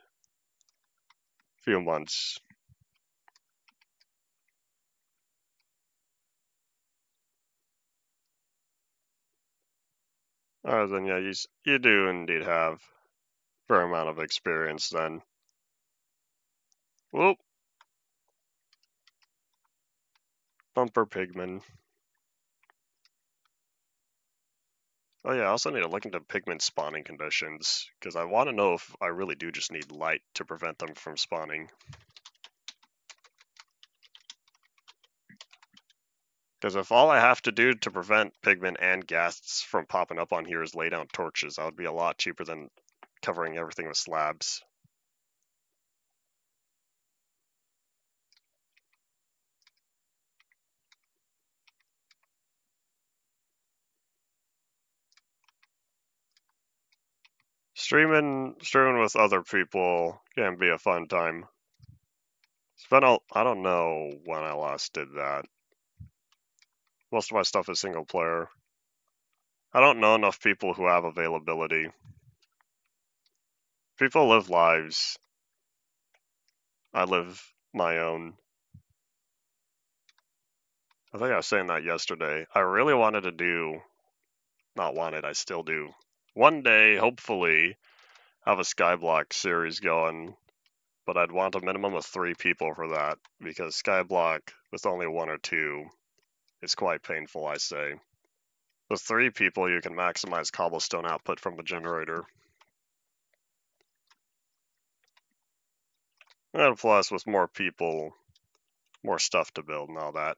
Few months. Alright, then yeah, you do indeed have a fair amount of experience then. Whoop. Bumper pigman. Oh yeah, I also need to look into pigman spawning conditions, because I want to know if I really do just need light to prevent them from spawning. Because if all I have to do to prevent pigmen and ghasts from popping up on here is lay down torches, that would be a lot cheaper than covering everything with slabs. Streaming with other people can be a fun time. I don't know when I last did that. Most of my stuff is single player. I don't know enough people who have availability. People live lives. I live my own. I think I was saying that yesterday. I really wanted to do, not wanted, I still do. One day, hopefully, have a Skyblock series going, but I'd want a minimum of 3 people for that, because Skyblock with only 1 or 2 is quite painful, I say. With 3 people, you can maximize cobblestone output from the generator. And plus, with more people, more stuff to build and all that.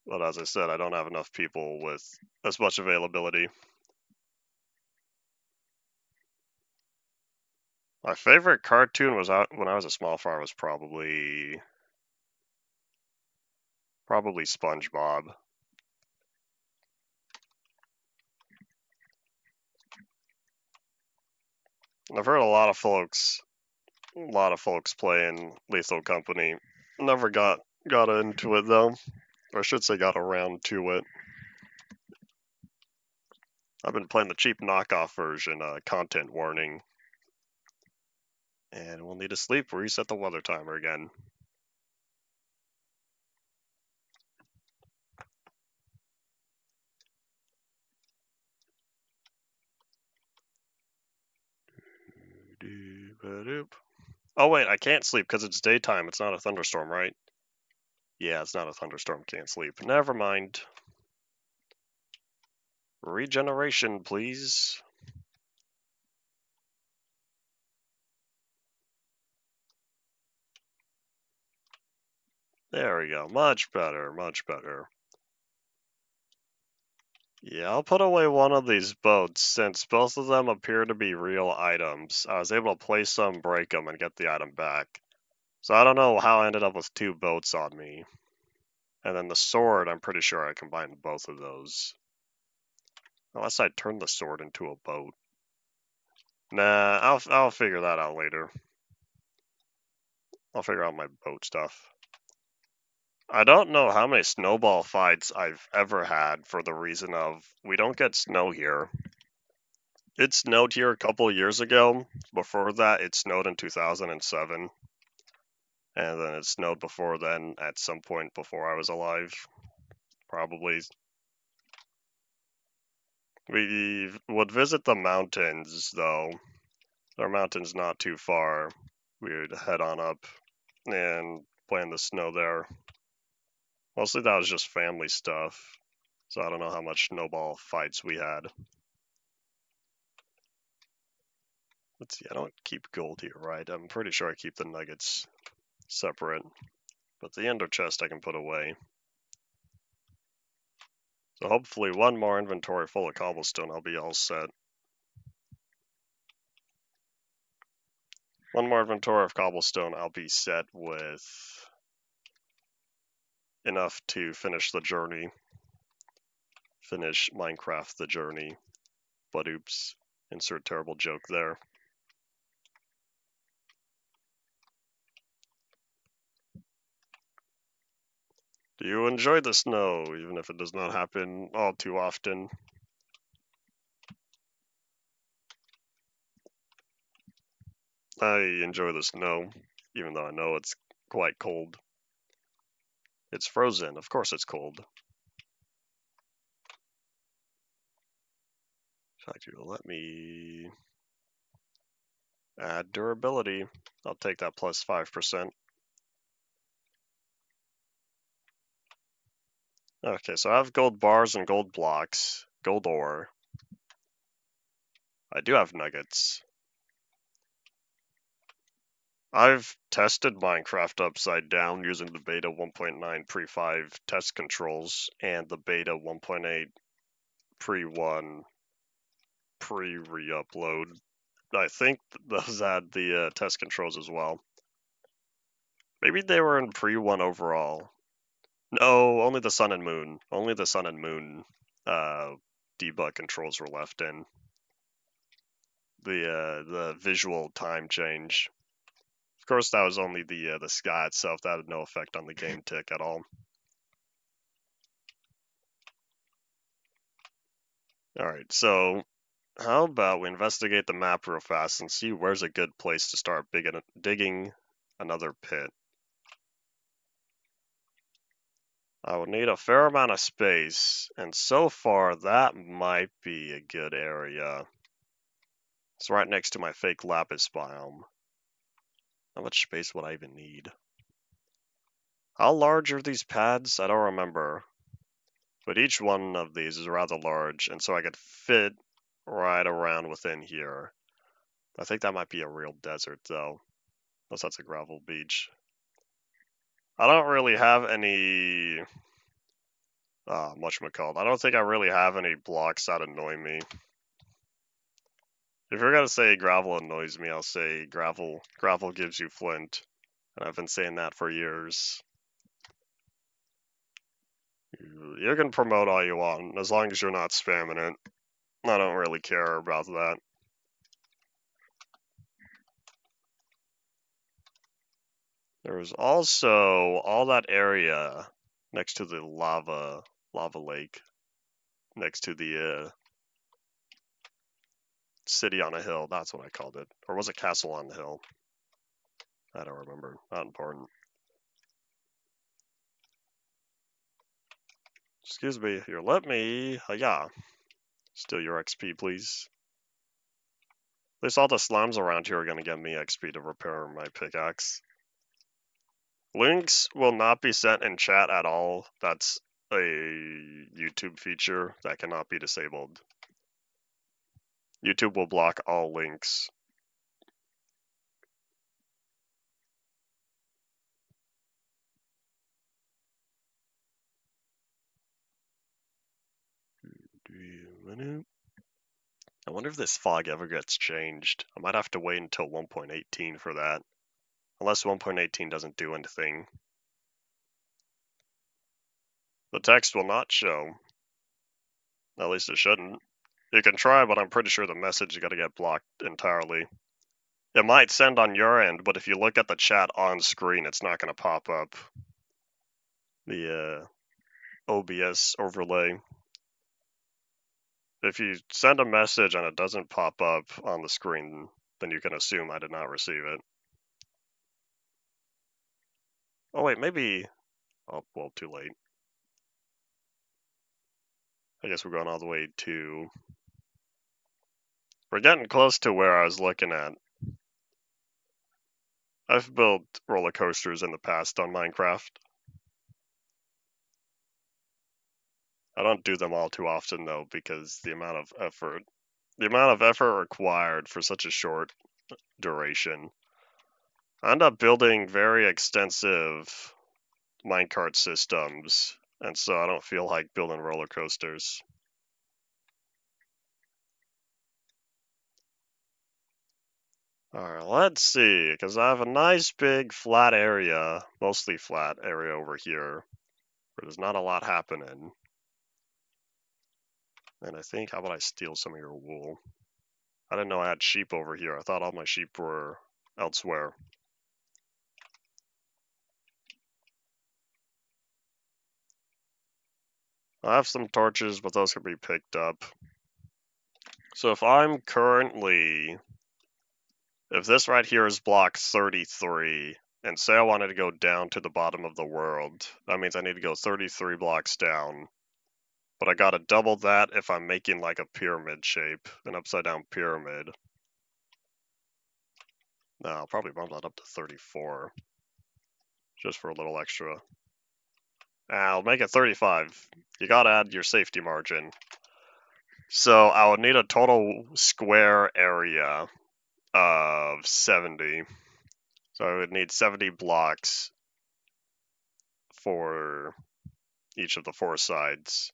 But as I said, I don't have enough people with as much availability. My favorite cartoon was out when I was a small farm was probably SpongeBob. I've heard a lot of folks playing Lethal Company. Never got into it though, or I should say got around to it. I've been playing the cheap knockoff version, content warning. And we'll need to sleep, reset the weather timer again. Oh wait, I can't sleep because it's daytime. It's not a thunderstorm, right? Yeah, it's not a thunderstorm. Can't sleep. Never mind. Regeneration, please. There we go. Much better, much better. Yeah, I'll put away one of these boats, since both of them appear to be real items. I was able to place them, break them, and get the item back. So I don't know how I ended up with two boats on me. And then the sword, I'm pretty sure I combined both of those. Unless I turned the sword into a boat. Nah, I'll figure that out later. I'll figure out my boat stuff. I don't know how many snowball fights I've ever had for the reason of we don't get snow here. It snowed here a couple years ago. Before that, it snowed in 2007. And then it snowed before then at some point before I was alive. Probably. We would visit the mountains, though. There are mountains not too far. We would head on up and play in the snow there. Mostly that was just family stuff. So I don't know how much snowball fights we had. Let's see, I don't keep gold here, right? I'm pretty sure I keep the nuggets separate. But the ender chest I can put away. So hopefully one more inventory full of cobblestone, I'll be all set. One more inventory of cobblestone, I'll be set with enough to finish the journey. Finish Minecraft the journey. But oops, insert terrible joke there. Do you enjoy the snow, even if it does not happen all too often? I enjoy the snow, even though I know it's quite cold. It's frozen, of course it's cold. In fact, let me add durability. I'll take that plus 5%. Okay, so I have gold bars and gold blocks, gold ore. I do have nuggets. I've tested Minecraft upside down using the beta 1.9 pre-5 test controls and the beta 1.8 pre-1 pre-re-upload. I think those had the test controls as well. Maybe they were in pre-1 overall. No, only the sun and moon. Only the sun and moon debug controls were left in. The visual time change. Of course, that was only the sky itself. That had no effect on the game tick at all. Alright, so how about we investigate the map real fast and see where's a good place to start digging another pit. I would need a fair amount of space, and so far that might be a good area. It's right next to my fake lapis biome. How much space would I even need? How large are these pads? I don't remember. But each one of these is rather large, and so I could fit right around within here. I think that might be a real desert, though. Unless that's a gravel beach. I don't really have any... whatchamacallit. I don't think I really have any blocks that annoy me. If you're gonna say gravel annoys me, I'll say gravel gives you flint. And I've been saying that for years. You can promote all you want, as long as you're not spamming it. I don't really care about that. There was also all that area next to the lava lake, next to the city on a hill. That's what I called it. Or was it castle on the hill? I don't remember. Not important. Excuse me, here, let me, yeah, steal your XP, please. At least all the slimes around here are going to give me XP to repair my pickaxe. Links will not be sent in chat at all. That's a YouTube feature that cannot be disabled. YouTube will block all links. I wonder if this fog ever gets changed. I might have to wait until 1.18 for that. Unless 1.18 doesn't do anything. The text will not show. At least it shouldn't. You can try, but I'm pretty sure the message is going to get blocked entirely. It might send on your end, but if you look at the chat on screen, it's not going to pop up. The OBS overlay. If you send a message and it doesn't pop up on the screen, then you can assume I did not receive it. Oh wait, maybe... Oh, well, too late. I guess we're going all the way to... We're getting close to where I was looking at. I've built roller coasters in the past on Minecraft. I don't do them all too often though, because the amount of effort required for such a short duration. I end up building very extensive minecart systems, and so I don't feel like building roller coasters. Alright, let's see, because I have a nice big flat area, mostly flat area over here, where there's not a lot happening. And I think, how about I steal some of your wool? I didn't know I had sheep over here. I thought all my sheep were elsewhere. I have some torches, but those can be picked up. So if I'm currently... If this right here is block 33, and say I wanted to go down to the bottom of the world, that means I need to go 33 blocks down. But I gotta double that if I'm making like a pyramid shape, an upside down pyramid. No, I'll probably bump that up to 34. Just for a little extra. I'll make it 35. You gotta add your safety margin. So I would need a total square area of 70. So I would need 70 blocks for each of the 4 sides.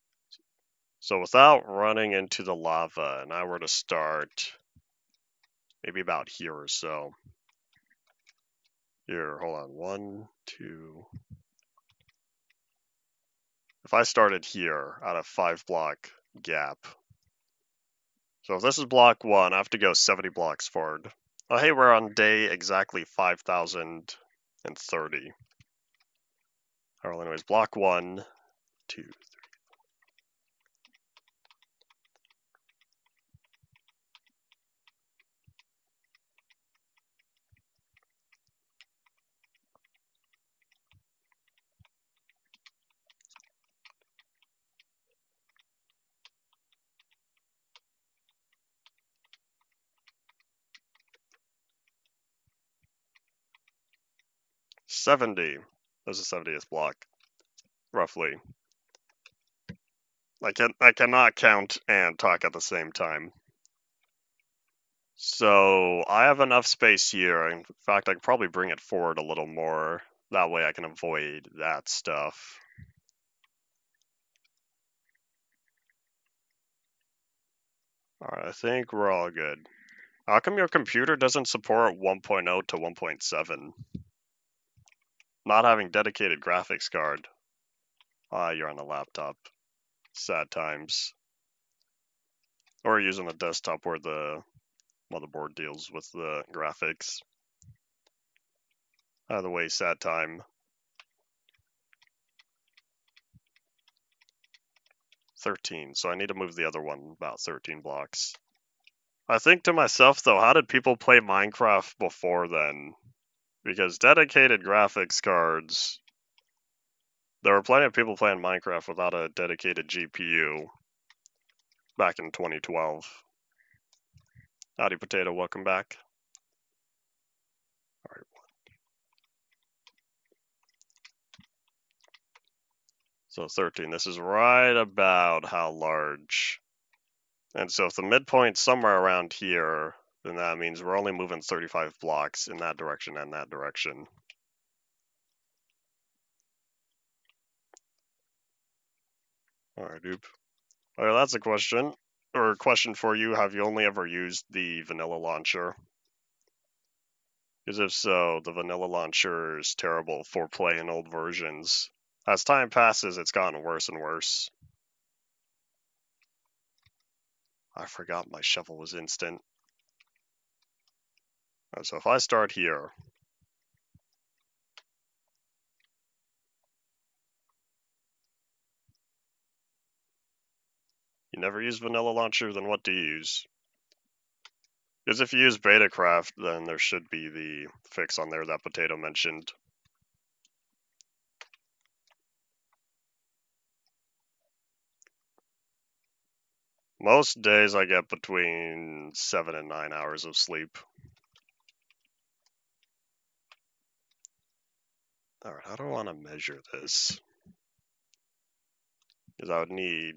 So without running into the lava, and I were to start maybe about here or so. Here, hold on, 1, 2. If I started here at a 5 block gap. So if this is block 1, I have to go 70 blocks forward. Oh hey, we're on day exactly 5,030. Alright, anyways, block 1, 2, 3. 70. There's a 70th block, roughly. I cannot count and talk at the same time. So I have enough space here. In fact, I could probably bring it forward a little more. That way I can avoid that stuff. Alright, I think we're all good. How come your computer doesn't support 1.0 to 1.7? Not having dedicated graphics card. Ah, you're on a laptop. Sad times. Or using a desktop where the motherboard deals with the graphics. Out of the way, sad time. 13, so I need to move the other one about 13 blocks. I think to myself, though, how did people play Minecraft before then? Because dedicated graphics cards... There were plenty of people playing Minecraft without a dedicated GPU back in 2012. Howdy, Potato, welcome back. All right. So 13, this is right about how large. And so if the midpoint's somewhere around here, then that means we're only moving 35 blocks in that direction and that direction. Alright, dude. Alright, that's a question. Or a question for you, have you only ever used the vanilla launcher? Because if so, the vanilla launcher is terrible for playing old versions. As time passes, it's gotten worse and worse. I forgot my shovel was instant. So if I start here, you never use vanilla launcher, then what do you use? Because if you use Betacraft, then there should be the fix on there that Potato mentioned. Most days I get between 7 and 9 hours of sleep. Alright, how do I want to measure this? Because I would need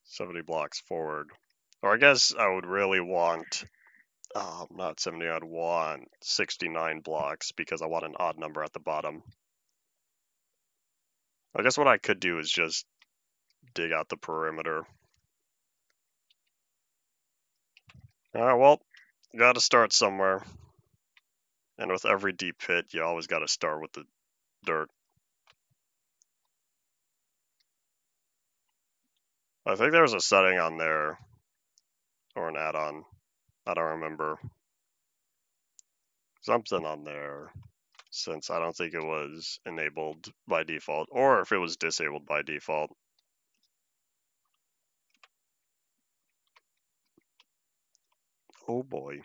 70 blocks forward. Or I guess I would really want, not 70, I'd want 69 blocks because I want an odd number at the bottom. I guess what I could do is just dig out the perimeter. Alright, well, gotta start somewhere. And with every deep pit, you always gotta start with the dirt. I think there was a setting on there, or an add-on, I don't remember. Something on there, since I don't think it was enabled by default, or if it was disabled by default. Oh boy.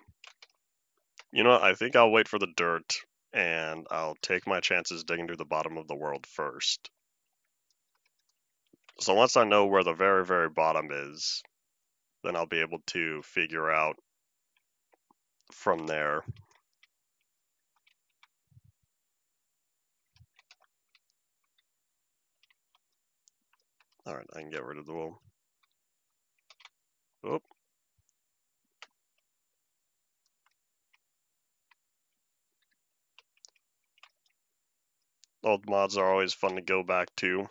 You know what, I think I'll wait for the dirt, and I'll take my chances digging to the bottom of the world first. So once I know where the very, very bottom is, then I'll be able to figure out from there. Alright, I can get rid of the wool. Oop. Old mods are always fun to go back to,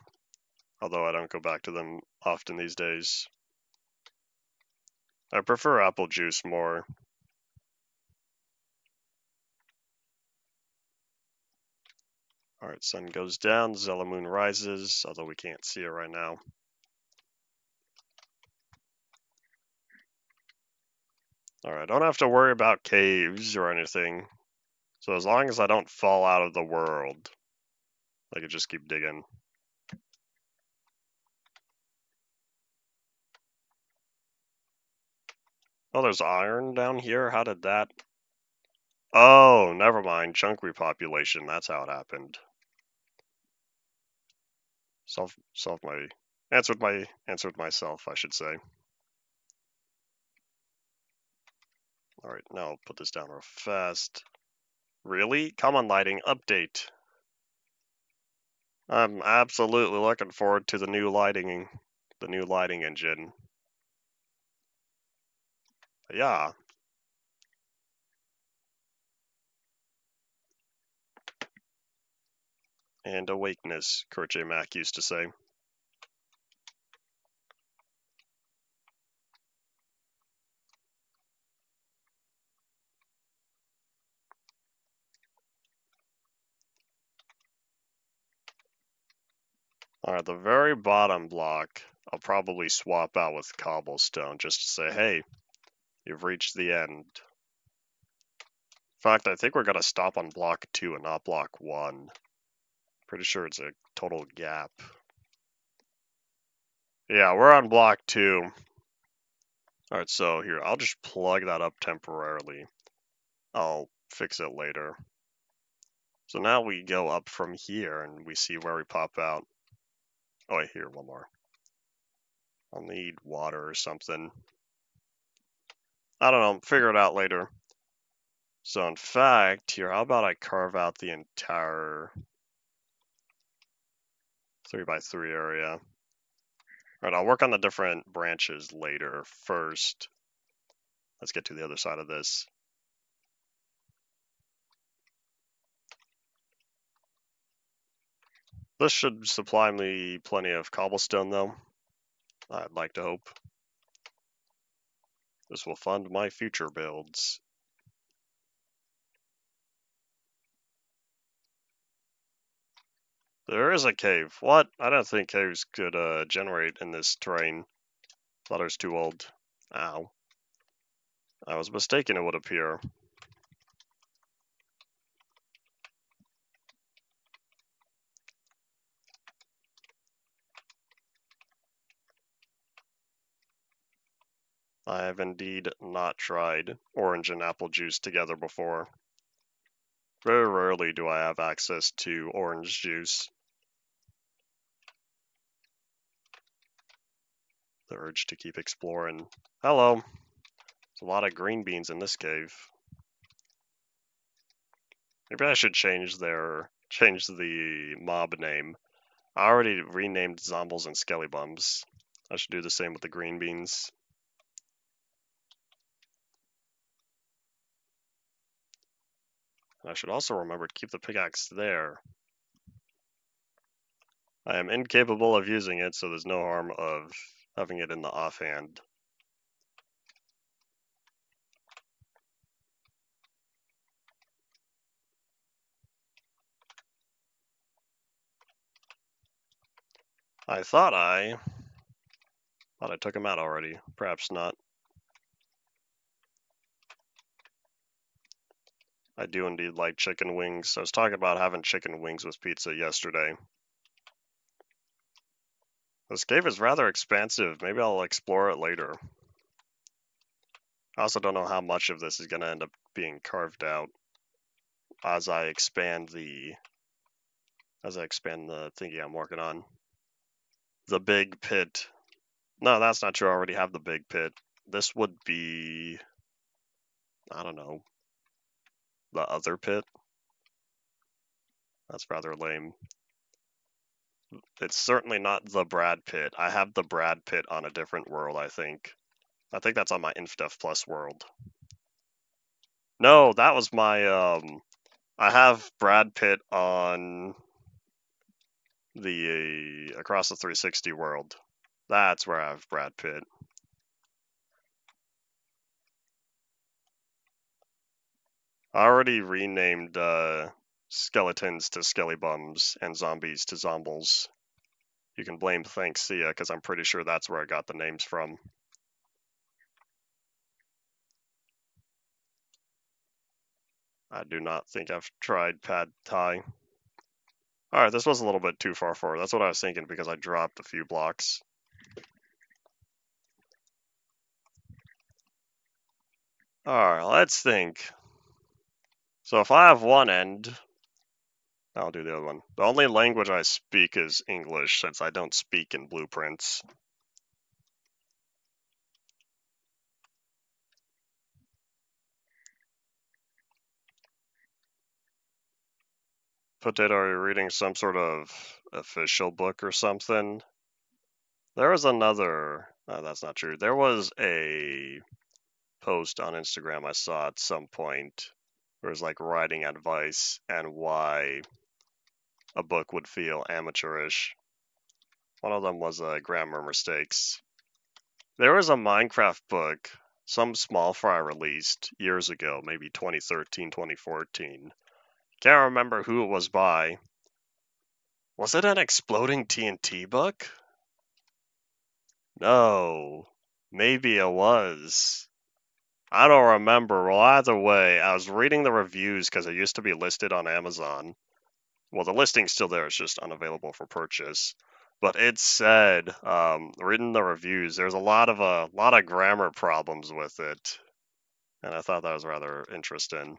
although I don't go back to them often these days. I prefer apple juice more. Alright, sun goes down, Zella moon rises, although we can't see it right now. Alright, I don't have to worry about caves or anything. So as long as I don't fall out of the world, I can just keep digging. Oh, there's iron down here? How did that... Oh, never mind. Chunk repopulation. That's how it happened. Answered myself, I should say. Alright, now I'll put this down real fast. Really? Come on, lighting. Update. I'm absolutely looking forward to the new lighting engine. Yeah. And awakeness, Kurt J. Mack used to say. Alright, the very bottom block, I'll probably swap out with cobblestone just to say, hey, you've reached the end. fact, I think we're gonna stop on block 2 and not block 1. Pretty sure it's a total gap. Yeah, we're on block 2. Alright, so here, I'll just plug that up temporarily. I'll fix it later. So now we go up from here and we see where we pop out. Oh wait, here, one more. I'll need water or something. I don't know, figure it out later. So in fact, here, how about I carve out the entire 3x3 area. Alright, I'll work on the different branches later. First, let's get to the other side of this. This should supply me plenty of cobblestone, though. I'd like to hope. This will fund my future builds. There is a cave. What? I don't think caves could generate in this terrain. Thought it was too old. Ow. I was mistaken, it would appear. I have indeed not tried orange and apple juice together before. Very rarely do I have access to orange juice. The urge to keep exploring. Hello. There's a lot of green beans in this cave. Maybe I should change the mob name. I already renamed Zombles and Skellybums. I should do the same with the green beans. And I should also remember to keep the pickaxe there. I am incapable of using it, so there's no harm of having it in the offhand. I thought I took him out already. Perhaps not. I do indeed like chicken wings. I was talking about having chicken wings with pizza yesterday. This cave is rather expansive. Maybe I'll explore it later. I also don't know how much of this is going to end up being carved out as I expand the thingy I'm working on. The big pit. No, that's not true. I already have the big pit. This would be, I don't know, the other pit. That's rather lame. It's certainly not the Brad pit. I have the Brad pit on a different world, I think. I think that's on my InfDef Plus world. No, that was my, I have Brad Pitt on the Across the 360 world. That's where I have Brad Pitt. I already renamed skeletons to skellybums and zombies to zombles. You can blame Thanksia, because I'm pretty sure that's where I got the names from. I do not think I've tried Pad Thai. Alright, this was a little bit too far forward. That's what I was thinking, because I dropped a few blocks. Alright, let's think. So if I have one end, I'll do the other one. The only language I speak is English, since I don't speak in blueprints. Potato, are you reading some sort of official book or something? There was another, that's not true. There was a post on Instagram I saw at some point where it was like writing advice and why a book would feel amateurish. One of them was grammar mistakes. There was a Minecraft book some small fry released years ago, maybe 2013, 2014. Can't remember who it was by. Was it an Exploding TNT book? No. Maybe it was. I don't remember. Well, either way, I was reading the reviews because it used to be listed on Amazon. Well, the listing's still there, it's just unavailable for purchase. But it said, reading the reviews, there's a lot of grammar problems with it, and I thought that was rather interesting.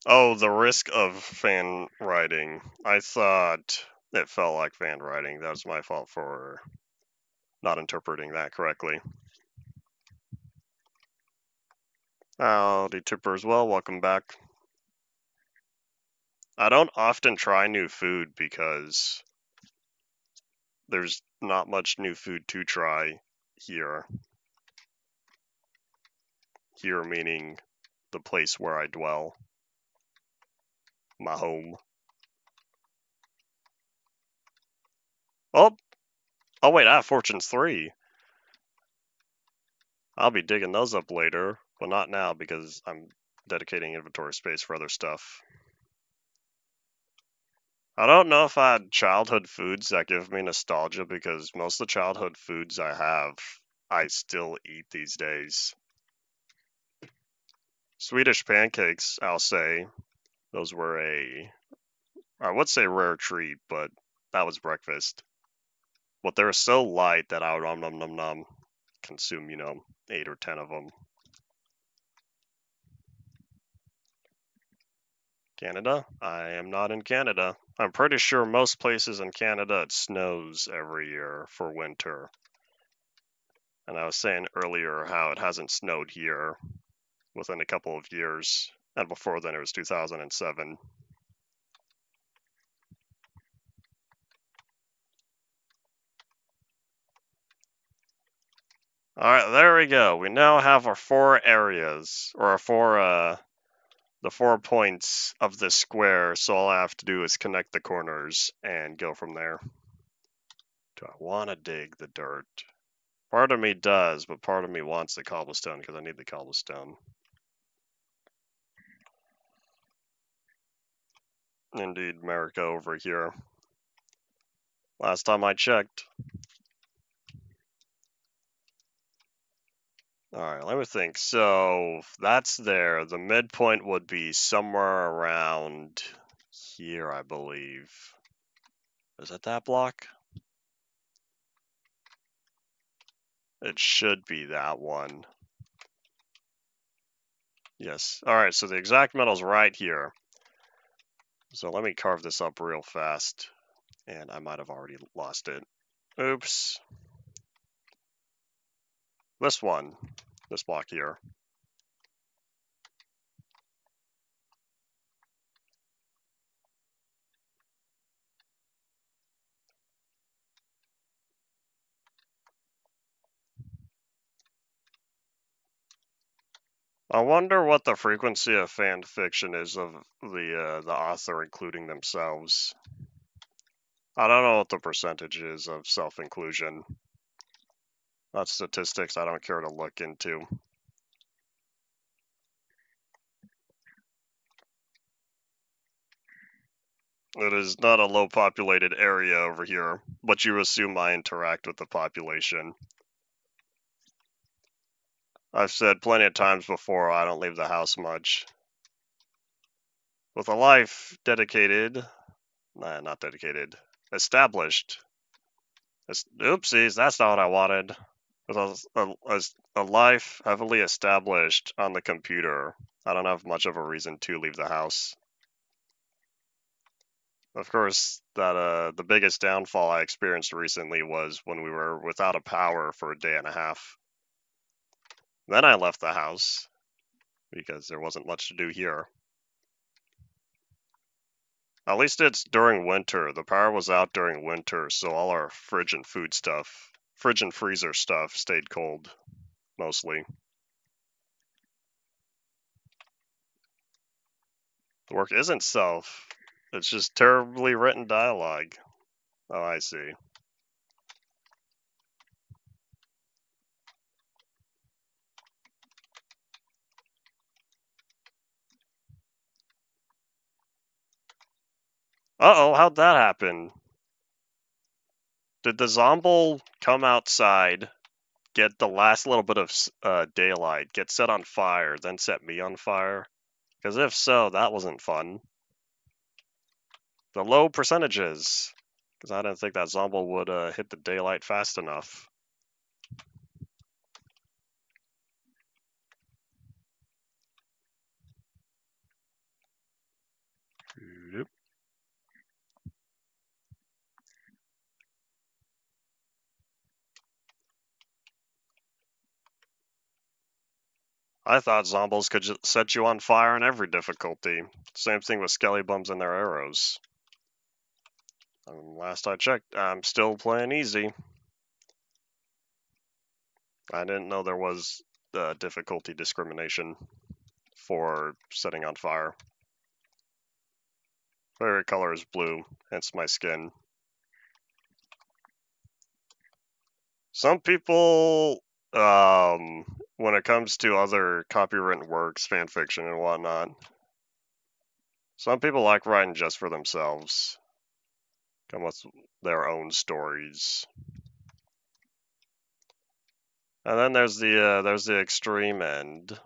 Oh, the risk of fan writing. I thought it felt like fan writing. That was my fault for not interpreting that correctly. Howdy, Tipper as well. Welcome back. I don't often try new food because there's not much new food to try here. Here meaning the place where I dwell, my home. Oh, oh wait, I have Fortunes 3. I'll be digging those up later, but not now because I'm dedicating inventory space for other stuff. I don't know if I had childhood foods that give me nostalgia because most of the childhood foods I have, I still eat these days. Swedish pancakes, I'll say. Those were I would say rare treat, but that was breakfast. But they were so light that I would consume, 8 or 10 of them. Canada? I am not in Canada. I'm pretty sure most places in Canada it snows every year for winter. And I was saying earlier how it hasn't snowed here within a couple of years. And before then it was 2007. Alright, there we go. We now have our 4 areas, or our 4, the 4 points of this square, so all I have to do is connect the corners and go from there. Do I want to dig the dirt? Part of me does, but part of me wants the cobblestone because I need the cobblestone. Indeed, America over here. Last time I checked. Alright, let me think. So, that's there. The midpoint would be somewhere around here, I believe. Is it that block? It should be that one. Yes. Alright, so the exact metal's right here. So let me carve this up real fast. And I might have already lost it. Oops. This one. This block here. I wonder what the frequency of fan fiction is of the author including themselves. I don't know what the percentage is of self-inclusion. That's statistics I don't care to look into. It is not a low populated area over here, but you assume I interact with the population. I've said plenty of times before I don't leave the house much. With a life dedicated, not dedicated, established. Oopsies, that's not what I wanted. With a life heavily established on the computer, I don't have much of a reason to leave the house. Of course, the biggest downfall I experienced recently was when we were without a power for a day and a half. Then I left the house because there wasn't much to do here. At least it's during winter. The power was out during winter, so all our fridge and freezer stuff stayed cold, mostly. The work isn't self. It's just terribly written dialogue. Oh, I see. Uh-oh, how'd that happen? Did the Zomble come outside, get the last little bit of daylight, get set on fire, then set me on fire? Because if so, that wasn't fun. The low percentages. Because I didn't think that Zomble would hit the daylight fast enough. Yep. I thought Zombles could just set you on fire in every difficulty. Same thing with Skelly Bums and their arrows. Last I checked, I'm still playing easy. I didn't know there was difficulty discrimination for setting on fire. Favorite color is blue, hence my skin. Some people, when it comes to other copywritten works, fanfiction and whatnot, some people like writing just for themselves. Come with their own stories. And then there's the extreme end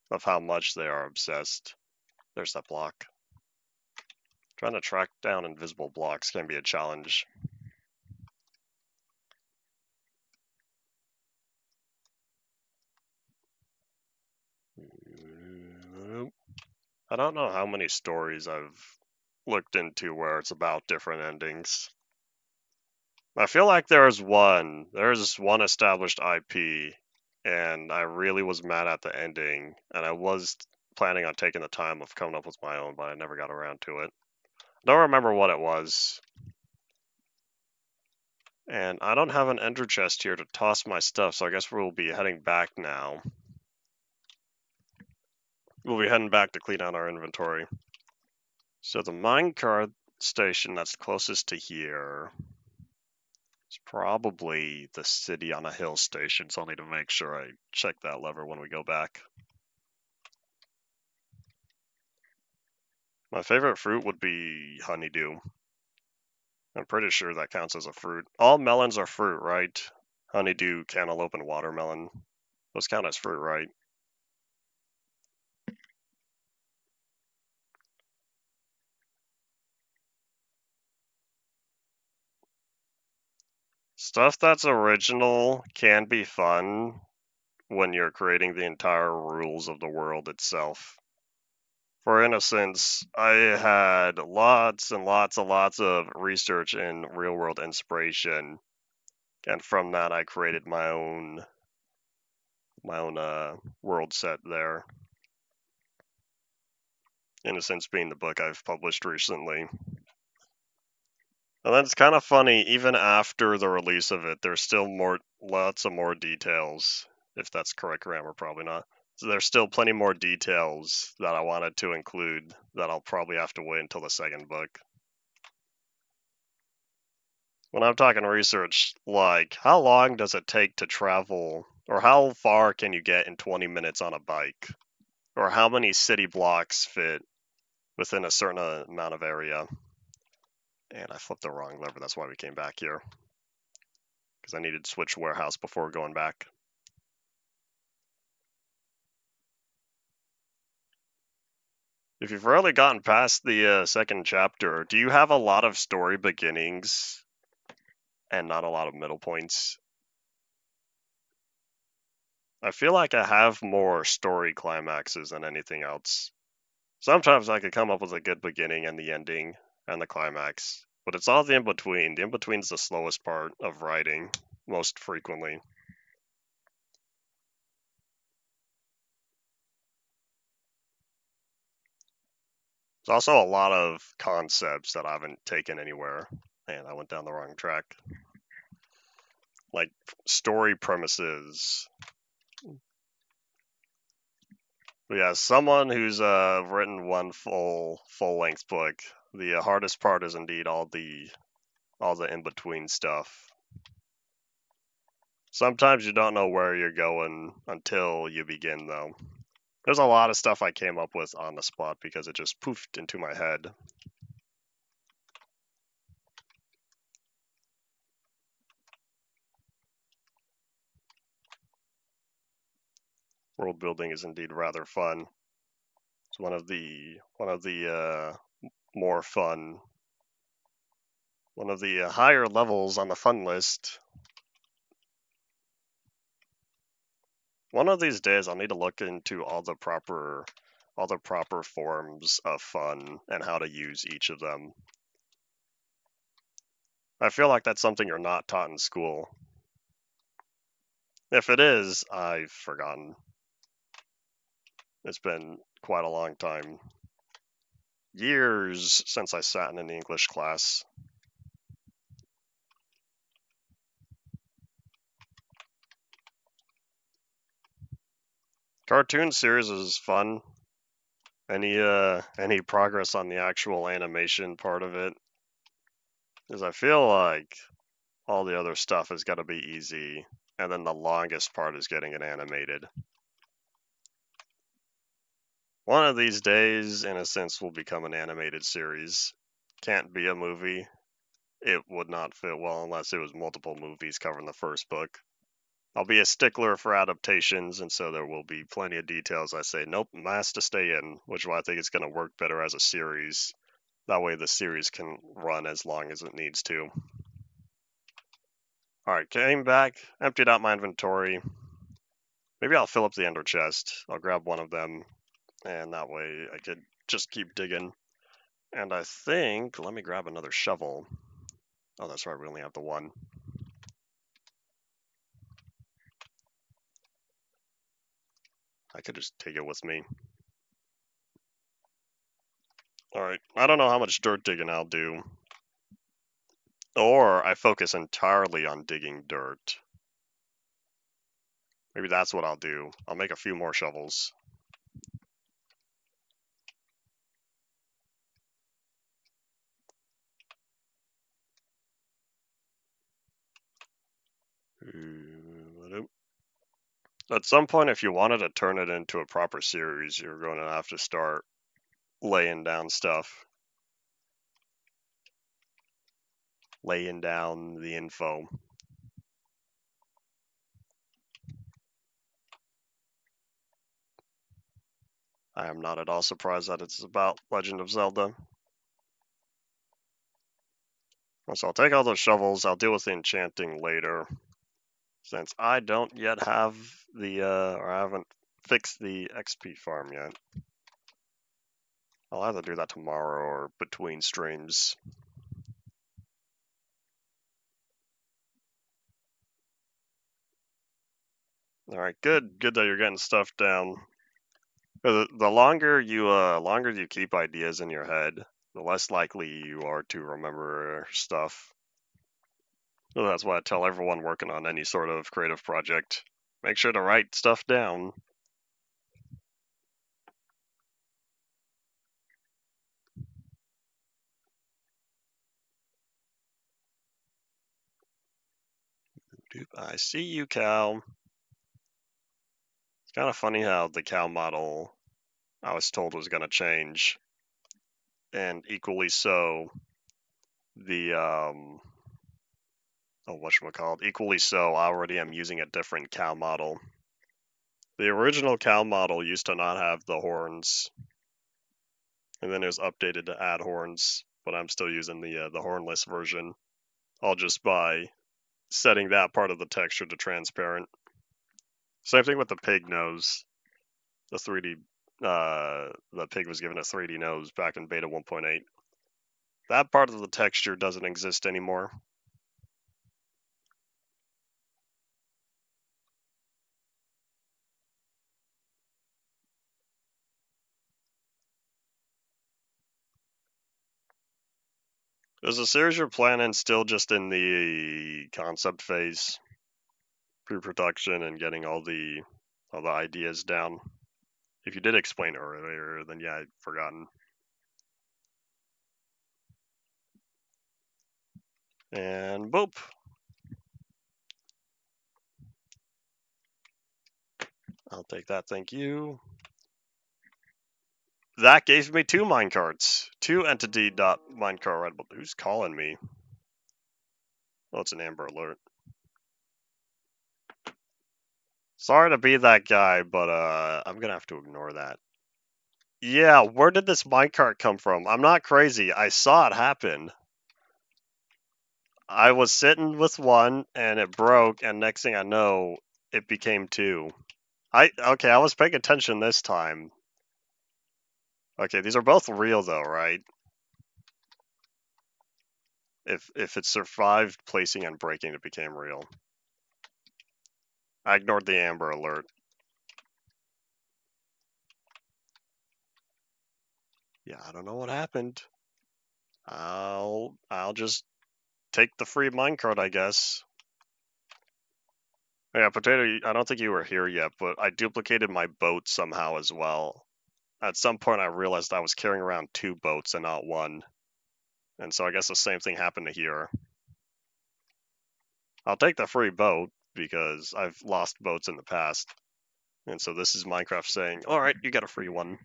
of how much they are obsessed. There's that block. Trying to track down invisible blocks can be a challenge. I don't know how many stories I've looked into where it's about different endings. I feel like there's one established IP, and I really was mad at the ending, and I was planning on taking the time of coming up with my own, but I never got around to it. Don't remember what it was. And I don't have an ender chest here to toss my stuff, so I guess we'll be heading back now. We'll be heading back to clean out our inventory. So the minecart station that's closest to here is probably the city on a hill station, so I'll need to make sure I check that lever when we go back. My favorite fruit would be honeydew. I'm pretty sure that counts as a fruit. All melons are fruit, right? Honeydew, cantaloupe, and watermelon. Those count as fruit, right? Stuff that's original can be fun when you're creating the entire rules of the world itself. For instance, I had lots and lots of research in real world inspiration, and from that I created my own world set there. Innocence being the book I've published recently. And that's kind of funny, even after the release of it, there's still lots of more details. If that's correct grammar, probably not. So there's still plenty more details that I wanted to include that I'll probably have to wait until the second book. When I'm talking research, like, how long does it take to travel, or how far can you get in 20 minutes on a bike? Or how many city blocks fit within a certain amount of area? And I flipped the wrong lever, that's why we came back here. Because I needed to switch warehouse before going back. If you've really gotten past the second chapter, do you have a lot of story beginnings and not a lot of middle points? I feel like I have more story climaxes than anything else. Sometimes I could come up with a good beginning and the ending and the climax, but it's all the in-between. The in-between's the slowest part of writing, most frequently. There's also a lot of concepts that I haven't taken anywhere. Man, I went down the wrong track. Like story premises. But yeah, someone who's written one full-length book, the hardest part is indeed all the in-between stuff. Sometimes you don't know where you're going until you begin, though. There's a lot of stuff I came up with on the spot because it just poofed into my head. World building is indeed rather fun. It's one of the more fun, one of the higher levels on the fun list. One of these days, I'll need to look into all the proper forms of fun and how to use each of them. I feel like that's something you're not taught in school. If it is, I've forgotten. It's been quite a long time. Years since I sat in an English class. Cartoon series is fun. Any progress on the actual animation part of it? Because I feel like all the other stuff has got to be easy, and then the longest part is getting it animated. One of these days, in a sense, will become an animated series. Can't be a movie. It would not fit well unless it was multiple movies covering the first book. I'll be a stickler for adaptations, and so there will be plenty of details I say, nope, has to stay in, which is why I think it's going to work better as a series. That way the series can run as long as it needs to. Alright, came back, emptied out my inventory. Maybe I'll fill up the ender chest. I'll grab one of them, and that way I could just keep digging. And I think, let me grab another shovel. Oh, that's right, we only have the one. I could just take it with me. Alright, I don't know how much dirt digging I'll do. Or I focus entirely on digging dirt. Maybe that's what I'll do. I'll make a few more shovels. At some point, if you wanted to turn it into a proper series, you're going to have to start laying down stuff. Laying down the info. I am not at all surprised that it's about Legend of Zelda. So I'll take all those shovels, I'll deal with the enchanting later. Since I don't yet have the, or I haven't fixed the XP farm yet. I'll either do that tomorrow or between streams. Alright, good that you're getting stuff down. The longer you keep ideas in your head, the less likely you are to remember stuff. So that's why I tell everyone working on any sort of creative project, make sure to write stuff down. I see you, cow. It's kind of funny how the cow model I was told was going to change, and equally so, the equally so, I already am using a different cow model. The original cow model used to not have the horns, and then it was updated to add horns, but I'm still using the hornless version. All just by setting that part of the texture to transparent. Same thing with the pig nose. The 3D, the pig was given a 3D nose back in beta 1.8. That part of the texture doesn't exist anymore. Is the series you're planning still just in the concept phase, pre-production, and getting all the ideas down? If you did explain earlier, then yeah, I'd forgotten. And boop. I'll take that, thank you. That gave me 2 minecarts. 2 entity.minecart red. Who's calling me? Oh, it's an Amber Alert. Sorry to be that guy, but I'm gonna have to ignore that. Yeah, where did this minecart come from? I'm not crazy. I saw it happen. I was sitting with one and it broke, and next thing I know, it became two. Okay, I was paying attention this time. Okay, these are both real though, right? If it survived placing and breaking, it became real. I ignored the Amber Alert. Yeah, I don't know what happened. I'll just take the free minecart, I guess. Yeah, Potato, I don't think you were here yet, but I duplicated my boat somehow as well. At some point, I realized I was carrying around two boats and not one. And so I guess the same thing happened to here. I'll take the free boat, because I've lost boats in the past. And so this is Minecraft saying, alright, you got a free one.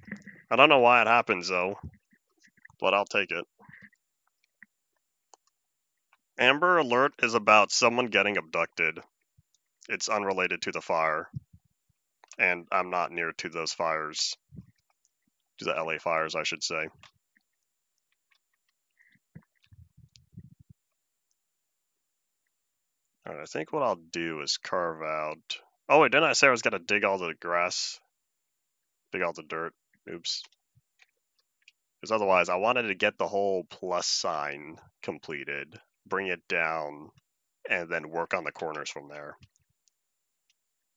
I don't know why it happens, though, but I'll take it. Amber Alert is about someone getting abducted. It's unrelated to the fire. And I'm not near to those fires. To the LA fires, I should say. Alright, I think what I'll do is carve out... Oh wait, didn't I say I was gonna dig all the grass? Dig all the dirt. Oops. Because otherwise, I wanted to get the whole plus sign completed, bring it down, and then work on the corners from there.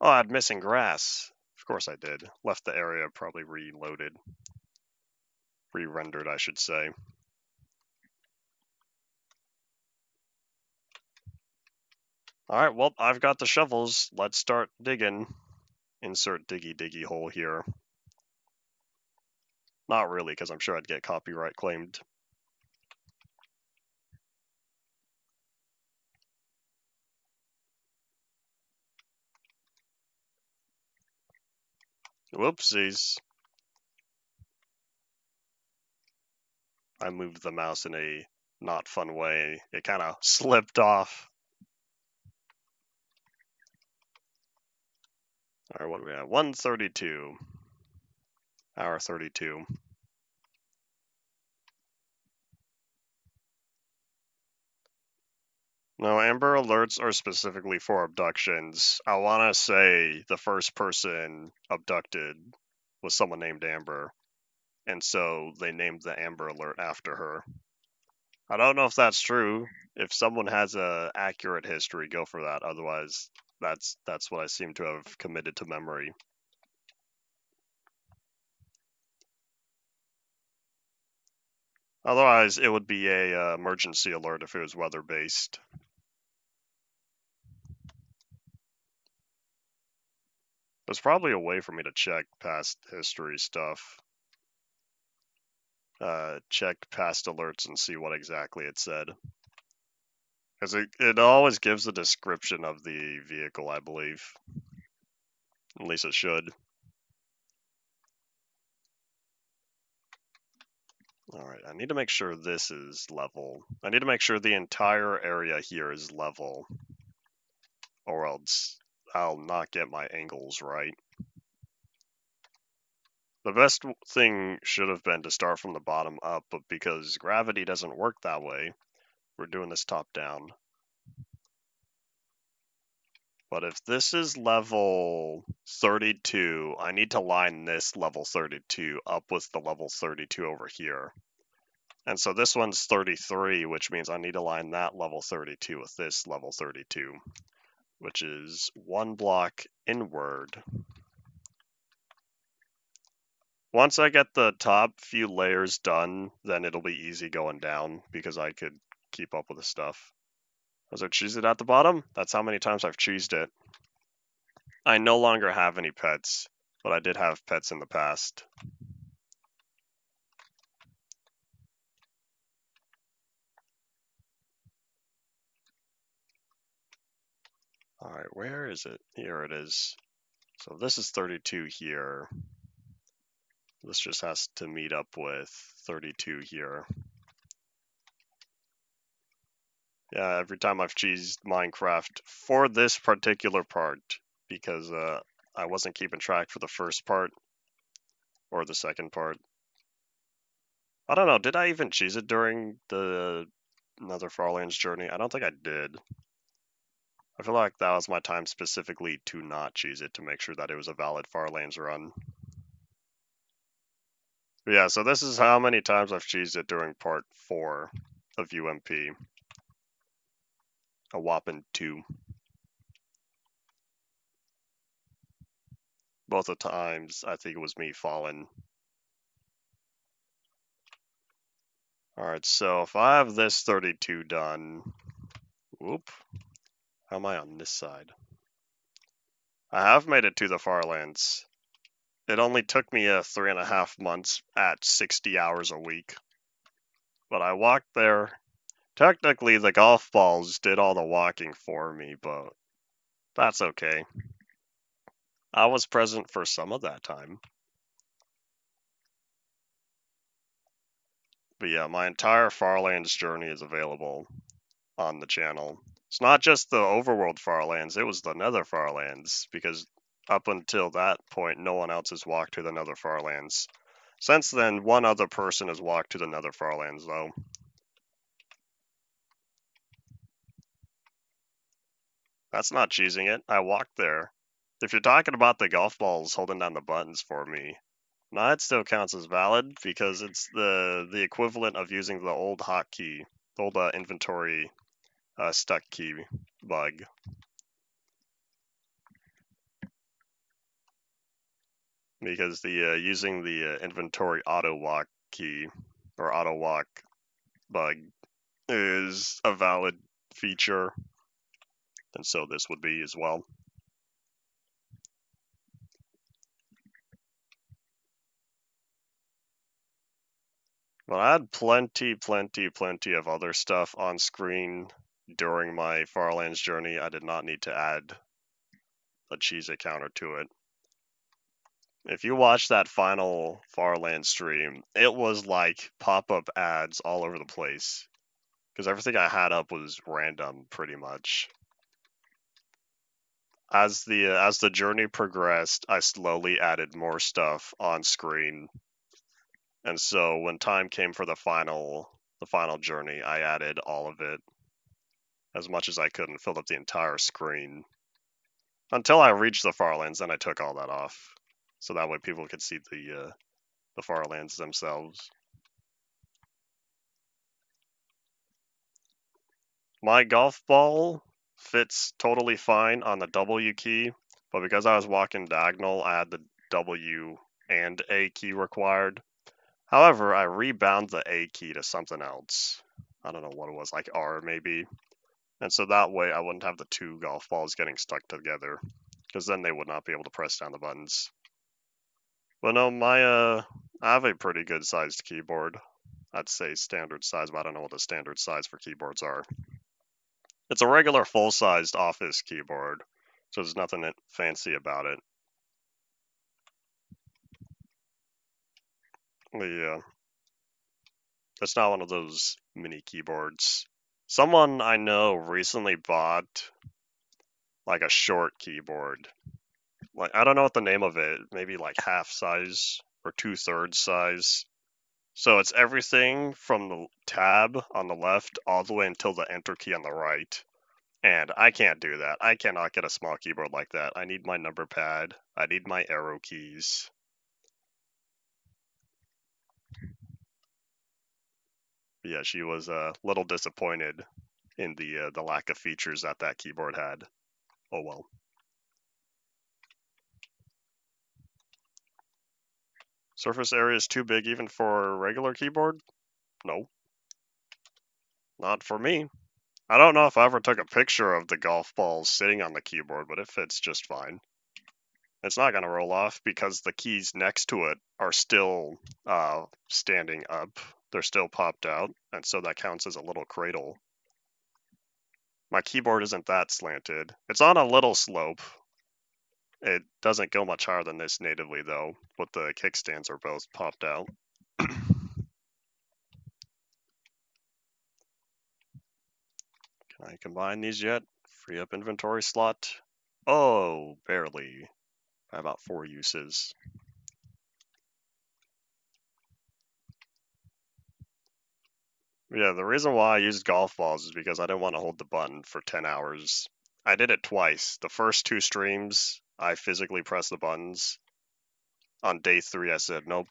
Oh, I had missing grass. Of course I did. Left the area probably reloaded. Re-rendered, I should say. Alright, well, I've got the shovels. Let's start digging. Insert diggy diggy hole here. Not really, because I'm sure I'd get copyright claimed. Whoopsies. I moved the mouse in a not fun way. It kind of slipped off. Alright, what are we at? 1:32. Hour 32. No, Amber Alerts are specifically for abductions. I want to say the first person abducted was someone named Amber, and so they named the Amber Alert after her. I don't know if that's true. If someone has a accurate history, go for that. Otherwise, that's what I seem to have committed to memory. Otherwise, it would be a emergency alert if it was weather-based. There's probably a way for me to check past history stuff. Check past alerts and see what exactly it said. Because it always gives a description of the vehicle, I believe. At least it should. Alright, I need to make sure this is level. I need to make sure the entire area here is level. Or else I'll not get my angles right. The best thing should have been to start from the bottom up, but because gravity doesn't work that way, we're doing this top down. But if this is level 32, I need to line this level 32 up with the level 32 over here. And so this one's 33, which means I need to line that level 32 with this level 32, which is one block inward. Once I get the top few layers done, then it'll be easy going down, because I could keep up with the stuff. Was there cheese it at the bottom? That's how many times I've cheesed it. I no longer have any pets, but I did have pets in the past. Alright, where is it? Here it is. So this is 32 here. This just has to meet up with 32 here. Yeah, every time I've cheesed Minecraft for this particular part, because I wasn't keeping track for the first part or the second part. I don't know, did I even cheese it during the Nether Farlands journey? I don't think I did. I feel like that was my time specifically to not cheese it to make sure that it was a valid Farlands run. But yeah, so this is how many times I've cheesed it during part 4 of UMP. A whopping 2. Both the times, I think it was me falling. Alright, so if I have this 32 done... Whoop. How am I on this side? I have made it to the Farlands. It only took me 3.5 months at 60 hours a week. But I walked there. Technically, the golf balls did all the walking for me, but that's okay. I was present for some of that time. But yeah, my entire Farlands journey is available on the channel. It's not just the overworld Farlands, it was the Nether Farlands, because up until that point, no one else has walked to the Nether Farlands. Since then, one other person has walked to the Nether Farlands, though. That's not cheesing it. I walked there. If you're talking about the golf balls holding down the buttons for me, no, it still counts as valid because it's the equivalent of using the old hotkey, the old inventory stuck key bug. Because the using the inventory auto walk key or auto walk bug is a valid feature, and so this would be as well. But I had plenty of other stuff on screen during my Farlands journey. I did not need to add a cheese counter to it. If you watch that final Farland stream, it was like pop-up ads all over the place. Because everything I had up was random, pretty much. As the journey progressed, I slowly added more stuff on screen. And so when time came for the final journey, I added all of it as much as I could and filled up the entire screen. Until I reached the Farlands, then I took all that off. So that way people could see the Farlands themselves. My golf ball fits totally fine on the W key, but because I was walking diagonal, I had the W and A key required. However, I rebound the A key to something else. I don't know what it was, like R maybe. And so that way I wouldn't have the two golf balls getting stuck together, because then they would not be able to press down the buttons. But no, I have a pretty good sized keyboard. I'd say standard size, but I don't know what the standard size for keyboards are. It's a regular full-sized office keyboard, so there's nothing fancy about it. Yeah, it's not one of those mini keyboards. Someone I know recently bought like a short keyboard. Like, I don't know what the name of it, maybe like half size or 2/3 size. So it's everything from the tab on the left all the way until the enter key on the right. And I can't do that. I cannot get a small keyboard like that. I need my number pad. I need my arrow keys. But yeah, she was a little disappointed in the lack of features that keyboard had. Oh well. Surface area is too big even for a regular keyboard? No. Not for me. I don't know if I ever took a picture of the golf balls sitting on the keyboard, but it fits just fine. It's not going to roll off because the keys next to it are still standing up. They're still popped out, and so that counts as a little cradle. My keyboard isn't that slanted. It's on a little slope. It doesn't go much higher than this natively, though, but the kickstands are both popped out. Can I combine these yet? Free up inventory slot? Oh, barely. About 4 uses. Yeah, the reason why I used golf balls is because I didn't want to hold the button for 10 hours. I did it twice. The first 2 streams, I physically pressed the buttons. On day 3, I said, nope,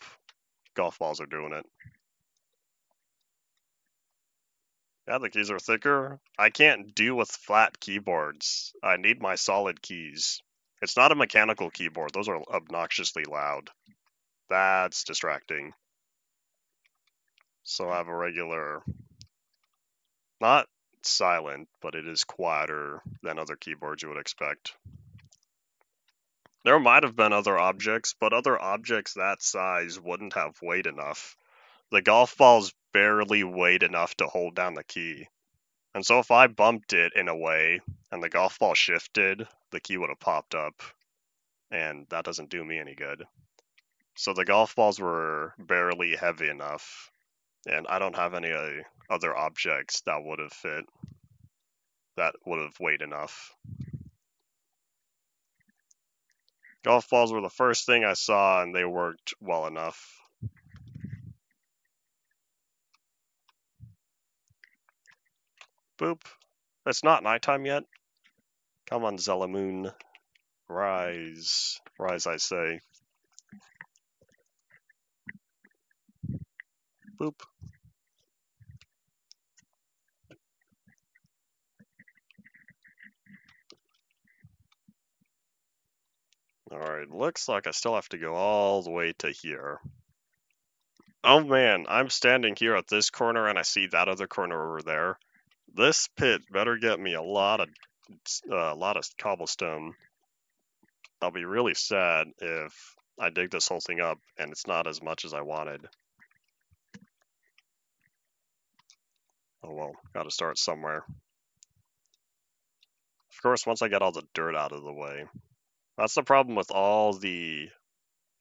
golf balls are doing it. Yeah, the keys are thicker. I can't deal with flat keyboards. I need my solid keys. It's not a mechanical keyboard. Those are obnoxiously loud. That's distracting. So I have a regular, not silent, but it is quieter than other keyboards you would expect. There might have been other objects, but other objects that size wouldn't have weight enough. The golf ball's barely weight enough to hold down the key. And so if I bumped it in a way and the golf ball shifted, the key would have popped up. And that doesn't do me any good. So the golf balls were barely heavy enough. And I don't have any other objects that would have fit, that would have weighed enough. Golf balls were the first thing I saw, and they worked well enough. Boop. It's not nighttime yet. Come on, Zelamoon. Rise. Rise, I say. Boop. Alright, looks like I still have to go all the way to here. Oh man, I'm standing here at this corner and I see that other corner over there. This pit better get me a lot of cobblestone. I'll be really sad if I dig this whole thing up and it's not as much as I wanted. Oh well, gotta start somewhere. Of course, once I get all the dirt out of the way. That's the problem with all the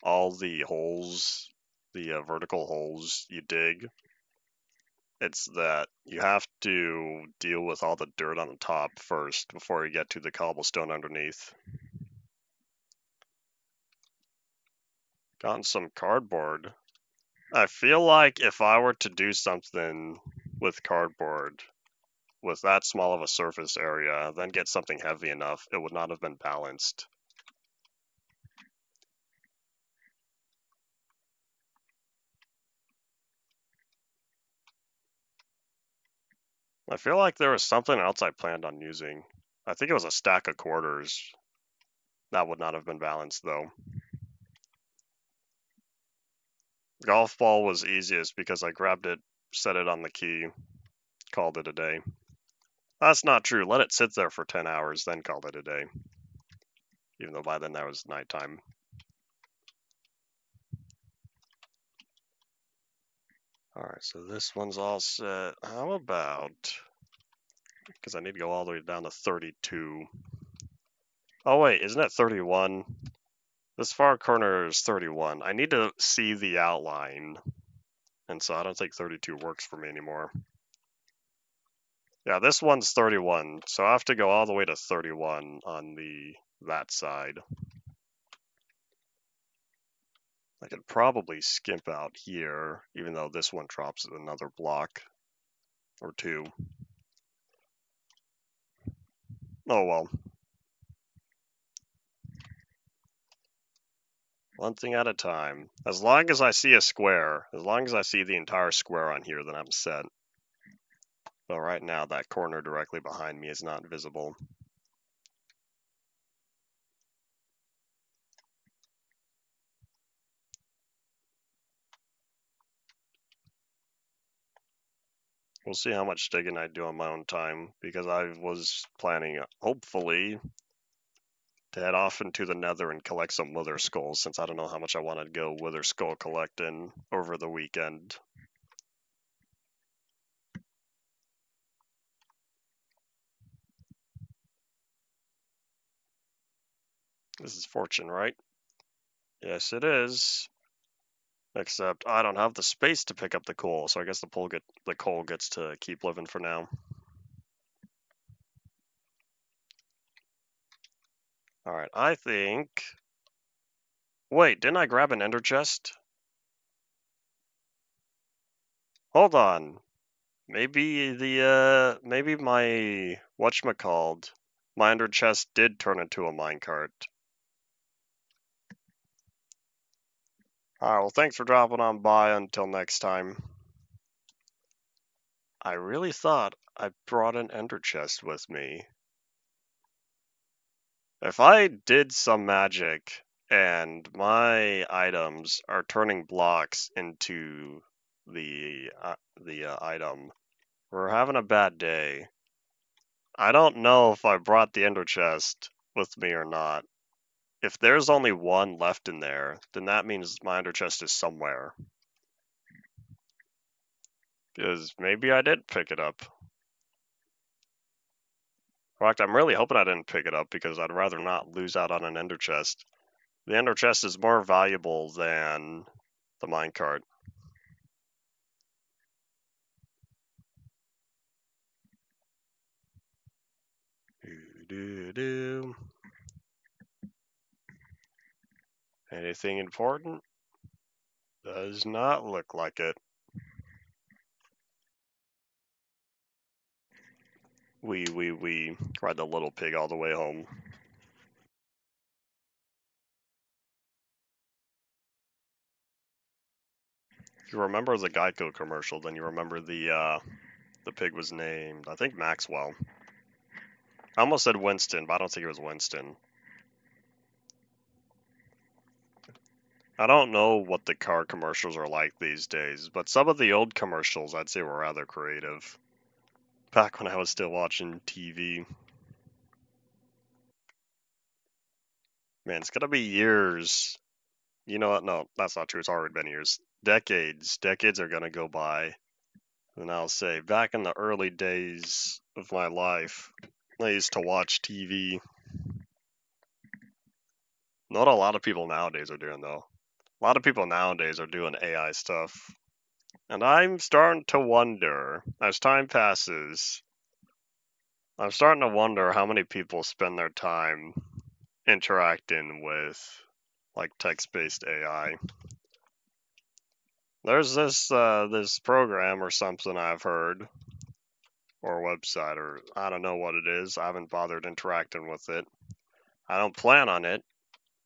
holes, the vertical holes you dig. It's that you have to deal with all the dirt on the top first before you get to the cobblestone underneath. Gotten some cardboard. I feel like if I were to do something with cardboard, with that small of a surface area, then get something heavy enough, it would not have been balanced. I feel like there was something else I planned on using. I think it was a stack of quarters. That would not have been balanced, though. Golf ball was easiest because I grabbed it, set it on the key, called it a day. That's not true. Let it sit there for 10 hours, then called it a day. Even though by then that was nighttime. Alright, so this one's all set. How about... Because I need to go all the way down to 32. Oh wait, isn't it 31? This far corner is 31. I need to see the outline. And so I don't think 32 works for me anymore. Yeah, this one's 31, so I have to go all the way to 31 on that side. I could probably skimp out here, even though this one drops another block or 2. Oh well. One thing at a time. As long as I see a square, as long as I see the entire square on here, then I'm set. But right now, that corner directly behind me is not visible. We'll see how much digging I do on my own time, because I was planning, hopefully, to head off into the nether and collect some wither skulls, since I don't know how much I want to go wither skull collecting over the weekend. This is fortune, right? Yes, it is. Except I don't have the space to pick up the coal, so I guess the coal gets to keep living for now. Alright, I think... Wait, didn't I grab an ender chest? Hold on. Maybe maybe my... whatchamacalled? My ender chest did turn into a minecart. Alright, well thanks for dropping on by. Until next time. I really thought I brought an ender chest with me. If I did some magic and my items are turning blocks into the item, we're having a bad day. I don't know if I brought the ender chest with me or not. If there's only one left in there, then that means my ender chest is somewhere. Because maybe I did pick it up. In fact, I'm really hoping I didn't pick it up because I'd rather not lose out on an ender chest. The ender chest is more valuable than the minecart. Anything important? Does not look like it. We ride the little pig all the way home. If you remember the Geico commercial, then you remember the pig was named, I think, Maxwell. I almost said Winston, but I don't think it was Winston. I don't know what the car commercials are like these days, but some of the old commercials I'd say were rather creative. Back when I was still watching TV. Man, it's gonna be years. You know what? No, that's not true. It's already been years. Decades. Decades are gonna go by. And I'll say, back in the early days of my life, I used to watch TV. Not a lot of people nowadays are doing, though. A lot of people nowadays are doing AI stuff. And I'm starting to wonder, as time passes, I'm starting to wonder how many people spend their time interacting with, like, text-based AI. There's this program or something I've heard, or website, or I don't know what it is. I haven't bothered interacting with it. I don't plan on it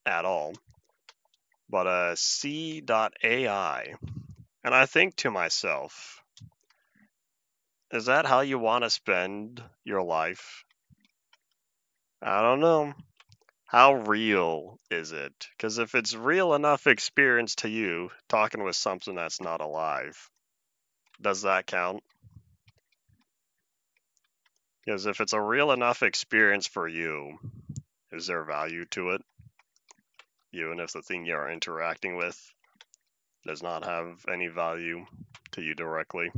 at all. But C.ai. And I think to myself, is that how you want to spend your life? I don't know. How real is it? Because if it's real enough experience to you, talking with something that's not alive, does that count? Because if it's a real enough experience for you, is there value to it? Even if the thing you're interacting with does not have any value to you directly.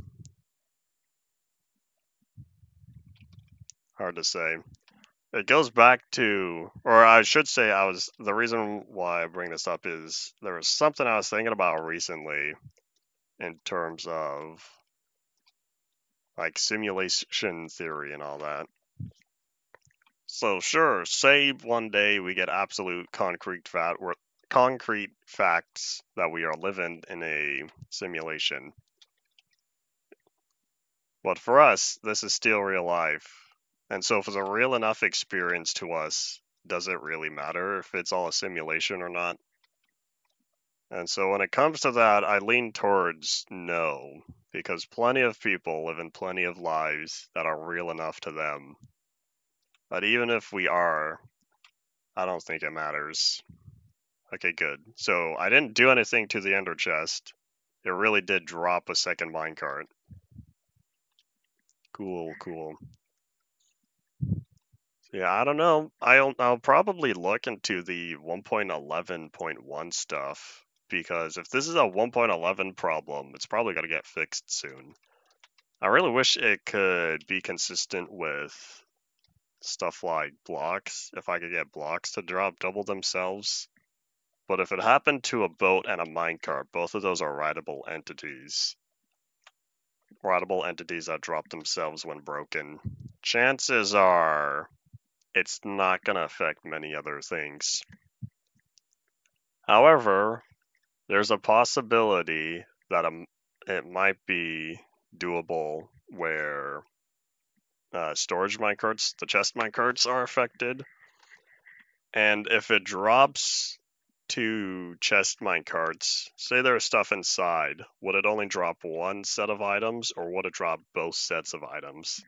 Hard to say. It goes back to, or I should say, the reason why I bring this up is there was something I was thinking about recently in terms of like simulation theory and all that. So sure, say one day we get absolute concrete facts that we are living in a simulation. But for us, this is still real life. And so if it's a real enough experience to us, does it really matter if it's all a simulation or not? And so when it comes to that, I lean towards no, because plenty of people live in plenty of lives that are real enough to them. But even if we are, I don't think it matters. Okay, good. So I didn't do anything to the ender chest. It really did drop a second minecart. Cool, cool. Yeah, I don't know. I'll probably look into the 1.11.1 stuff, because if this is a 1.11 problem, it's probably going to get fixed soon. I really wish it could be consistent with stuff like blocks, if I could get blocks to drop double themselves. But if it happened to a boat and a minecart, both of those are rideable entities. Rideable entities that drop themselves when broken. Chances are it's not going to affect many other things. However, there's a possibility that it might be doable where storage minecarts, the chest minecarts, are affected. And if it drops to chest minecarts, say there's stuff inside, would it only drop one set of items or would it drop both sets of items?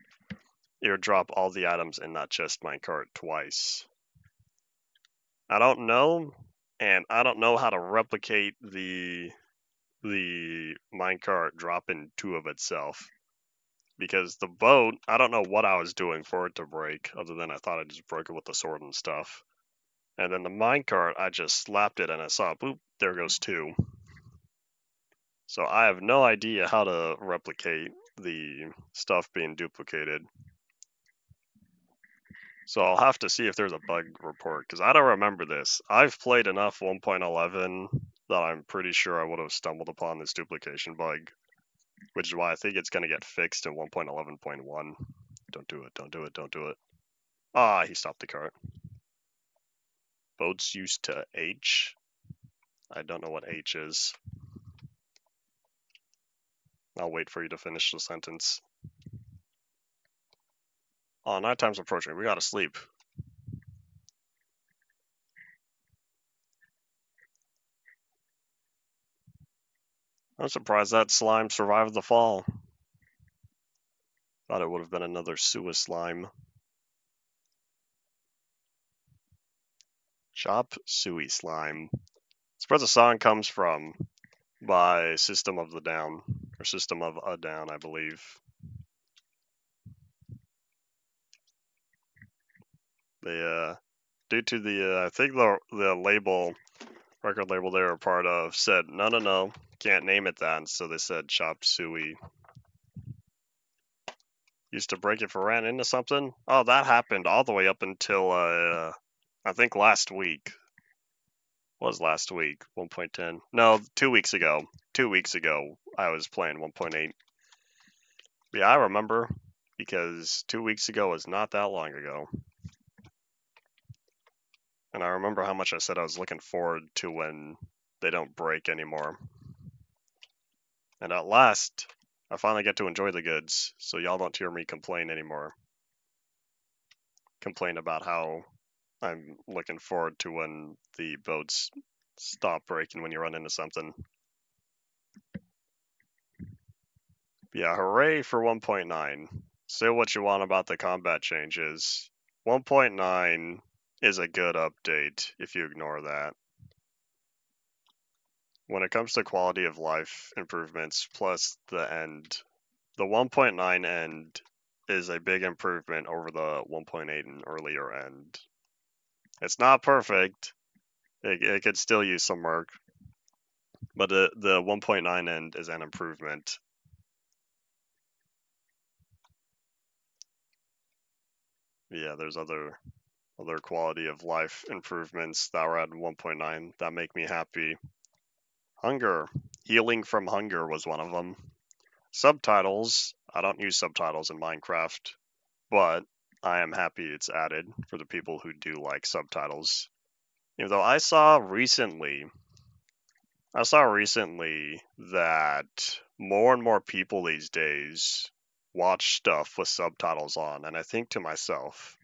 It would drop all the items in that chest minecart twice. I don't know, and I don't know how to replicate the minecart dropping two of itself. Because the boat, I don't know what I was doing for it to break, other than I thought I just broke it with the sword and stuff. And then the minecart, I just slapped it and I saw, boop, there goes two. So I have no idea how to replicate the stuff being duplicated. So I'll have to see if there's a bug report, because I don't remember this. I've played enough 1.11 that I'm pretty sure I would have stumbled upon this duplication bug, which is why I think it's going to get fixed in 1.11.1. Don't do it, don't do it, don't do it. Ah, he stopped the cart. Boats used to H? I don't know what H is. I'll wait for you to finish the sentence. Oh, nighttime's approaching. We gotta sleep. I'm surprised that slime survived the fall. Thought it would have been another sewer slime. Chop Suey Slime. It's where the song comes from by System of the Down, or System of a Down, I believe. They, due to the, I think the label, record label they were part of, said, no, can't name it that, and so they said Chop Suey. Used to break it for ran into something? Oh, that happened all the way up until, I think last week. Was last week, 1.10. No, 2 weeks ago. 2 weeks ago, I was playing 1.8. Yeah, I remember, because 2 weeks ago was not that long ago. And I remember how much I said I was looking forward to when they don't break anymore. And at last, I finally get to enjoy the goods, so y'all don't hear me complain anymore. Complain about how I'm looking forward to when the boats stop breaking when you run into something. Yeah, hooray for 1.9. Say what you want about the combat changes. 1.9 is a good update if you ignore that. When it comes to quality of life improvements plus the end, the 1.9 end is a big improvement over the 1.8 and earlier end. It's not perfect. It could still use some work, but the 1.9 end is an improvement. Yeah, there's other quality of life improvements that were at 1.9 that make me happy. Hunger. Healing from hunger was one of them. Subtitles. I don't use subtitles in Minecraft, but I am happy it's added for the people who do like subtitles. Even though I saw recently that more and more people these days watch stuff with subtitles on, and I think to myself,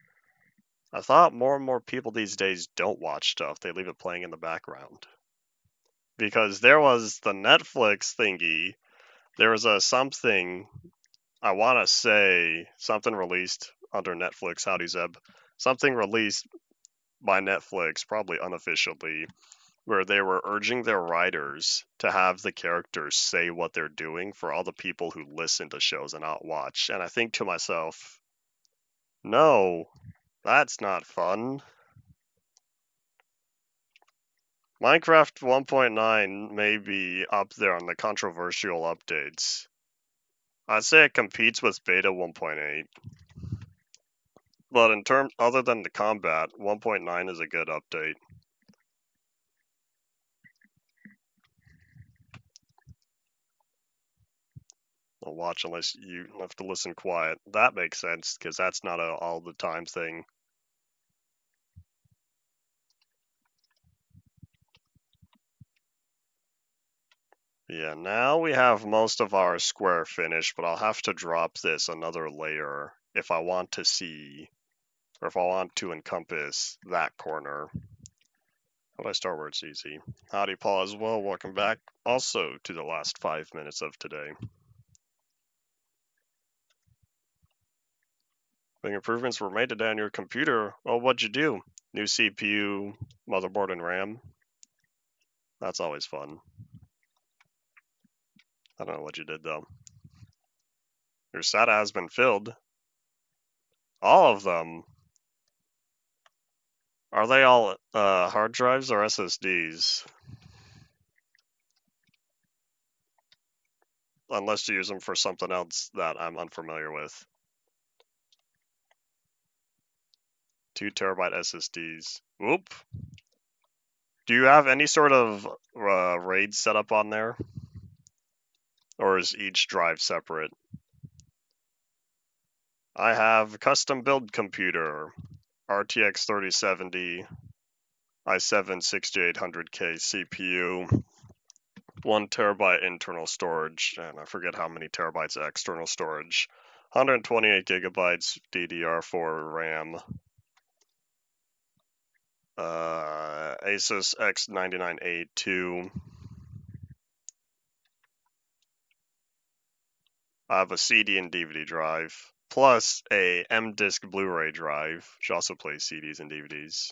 I thought more and more people these days don't watch stuff, they leave it playing in the background. Because there was the Netflix thingy, there was a something, I want to say, something released under Netflix, howdy Zeb, something released by Netflix, probably unofficially, where they were urging their writers to have the characters say what they're doing for all the people who listen to shows and not watch. And I think to myself, no, that's not fun. Minecraft 1.9 may be up there on the controversial updates. I'd say it competes with Beta 1.8. But in terms, other than the combat, 1.9 is a good update. I'll watch unless you have to listen quiet. That makes sense, because that's not a all the time thing. Yeah, now we have most of our square finished, but I'll have to drop this another layer if I want to see, or if I want to encompass that corner. How do I start where it's easy? Howdy, Paul, as well. Welcome back also to the last 5 minutes of today. Big improvements were made today on your computer. Well, what'd you do? New CPU, motherboard, and RAM. That's always fun. I don't know what you did, though. Your SATA has been filled. All of them. Are they all hard drives or SSDs? Unless you use them for something else that I'm unfamiliar with. 2 terabyte SSDs. Whoop. Do you have any sort of RAID set up on there? Or is each drive separate? I have custom build computer, RTX 3070, i7 6800K CPU, 1 terabyte internal storage, and I forget how many terabytes external storage, 128 gigabytes DDR4 RAM, Asus X99A2. I have a CD and DVD drive, plus a M-Disc Blu-ray drive, which also plays CDs and DVDs.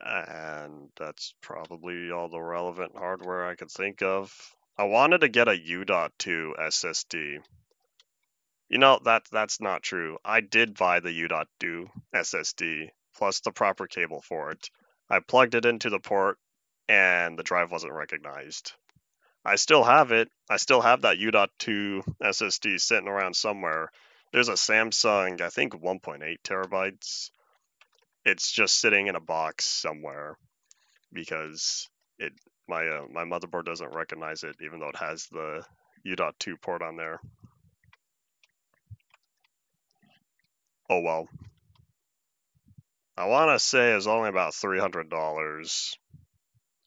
And that's probably all the relevant hardware I could think of. I wanted to get a U.2 SSD. You know, that's not true. I did buy the U.2 SSD, plus the proper cable for it. I plugged it into the port, and the drive wasn't recognized. I still have it. I still have that U.2 SSD sitting around somewhere. There's a Samsung, I think 1.8 terabytes. It's just sitting in a box somewhere because my motherboard doesn't recognize it, even though it has the U.2 port on there. Oh well. I want to say it's only about $300,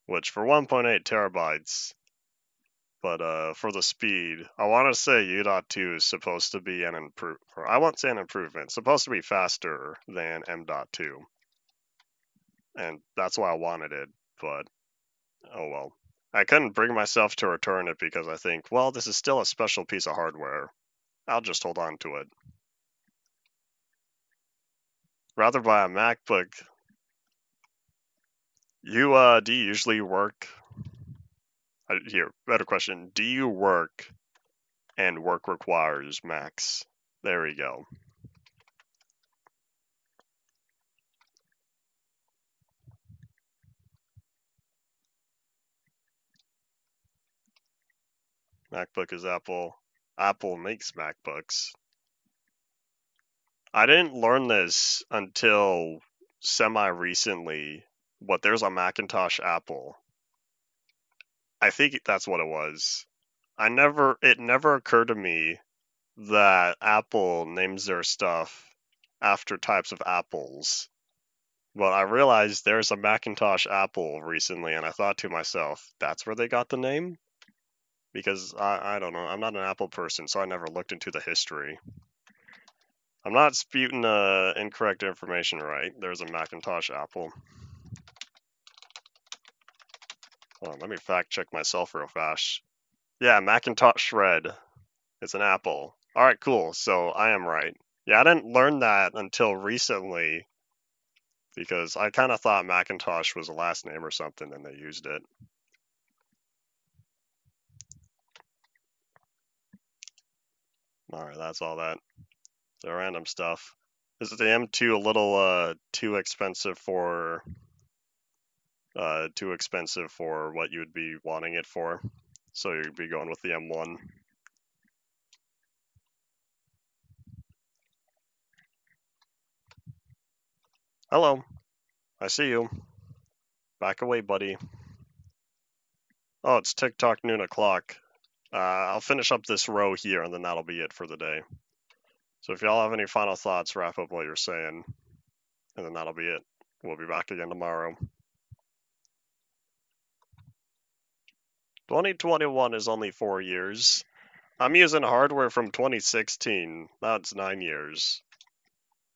which for 1.8 terabytes. But for the speed, I want to say U.2 is supposed to be an improvement. I won't say an improvement. It's supposed to be faster than M.2. And that's why I wanted it, but oh well. I couldn't bring myself to return it because I think, well, this is still a special piece of hardware. I'll just hold on to it. Rather buy a MacBook. Do you usually work? Here, better question. Do you work and work requires Macs? There we go. MacBook is Apple. Apple makes MacBooks. I didn't learn this until semi-recently, but there's a Macintosh Apple. I think that's what it was. It never occurred to me that Apple names their stuff after types of apples. But I realized there's a Macintosh Apple recently, and I thought to myself, that's where they got the name? Because I don't know, I'm not an Apple person, so I never looked into the history. I'm not spewing incorrect information, right? There's a Macintosh Apple. Hold on, let me fact check myself real fast. Yeah, Macintosh Red. It's an apple. Alright, cool. So I am right. Yeah, I didn't learn that until recently because I kind of thought Macintosh was a last name or something and they used it. Alright, that's all that. The random stuff. Is the M2 a little too expensive for what you would be wanting it for? So you'd be going with the M1. Hello. I see you. Back away, buddy. Oh, it's TikTok noon o'clock. I'll finish up this row here, and then that'll be it for the day. So if y'all have any final thoughts, wrap up what you're saying, and then that'll be it. We'll be back again tomorrow. 2021 is only 4 years. I'm using hardware from 2016. That's 9 years.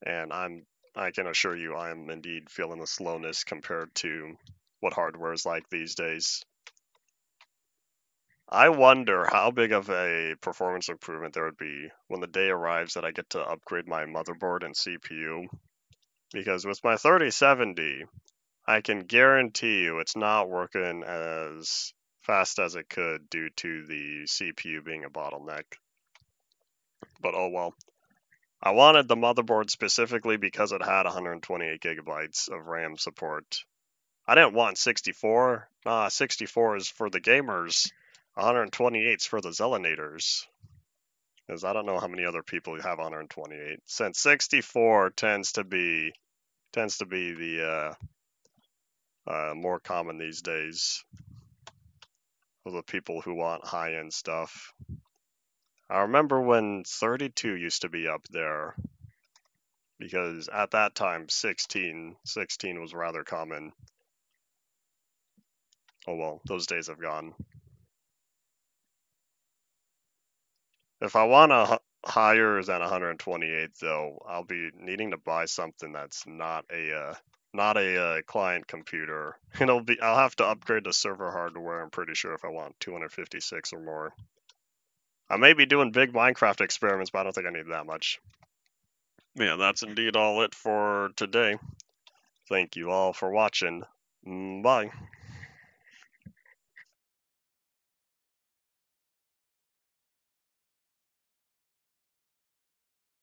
And I can assure you I am indeed feeling the slowness compared to what hardware is like these days. I wonder how big of a performance improvement there would be when the day arrives that I get to upgrade my motherboard and CPU. Because with my 3070, I can guarantee you it's not working as fast as it could due to the CPU being a bottleneck. But oh well. I wanted the motherboard specifically because it had 128 gigabytes of RAM support. I didn't want 64. 64 is for the gamers. 128 is for the Zelenators. Because I don't know how many other people have 128. Since 64 tends to be the more common these days for the people who want high-end stuff. I remember when 32 used to be up there because at that time 16 was rather common. Oh well, those days have gone. If I want a higher than 128 though, I'll be needing to buy something that's not a client computer. I'll have to upgrade the server hardware, I'm pretty sure, if I want 256 or more. I may be doing big Minecraft experiments, but I don't think I need that much. Yeah, that's indeed all it for today. Thank you all for watching. Bye.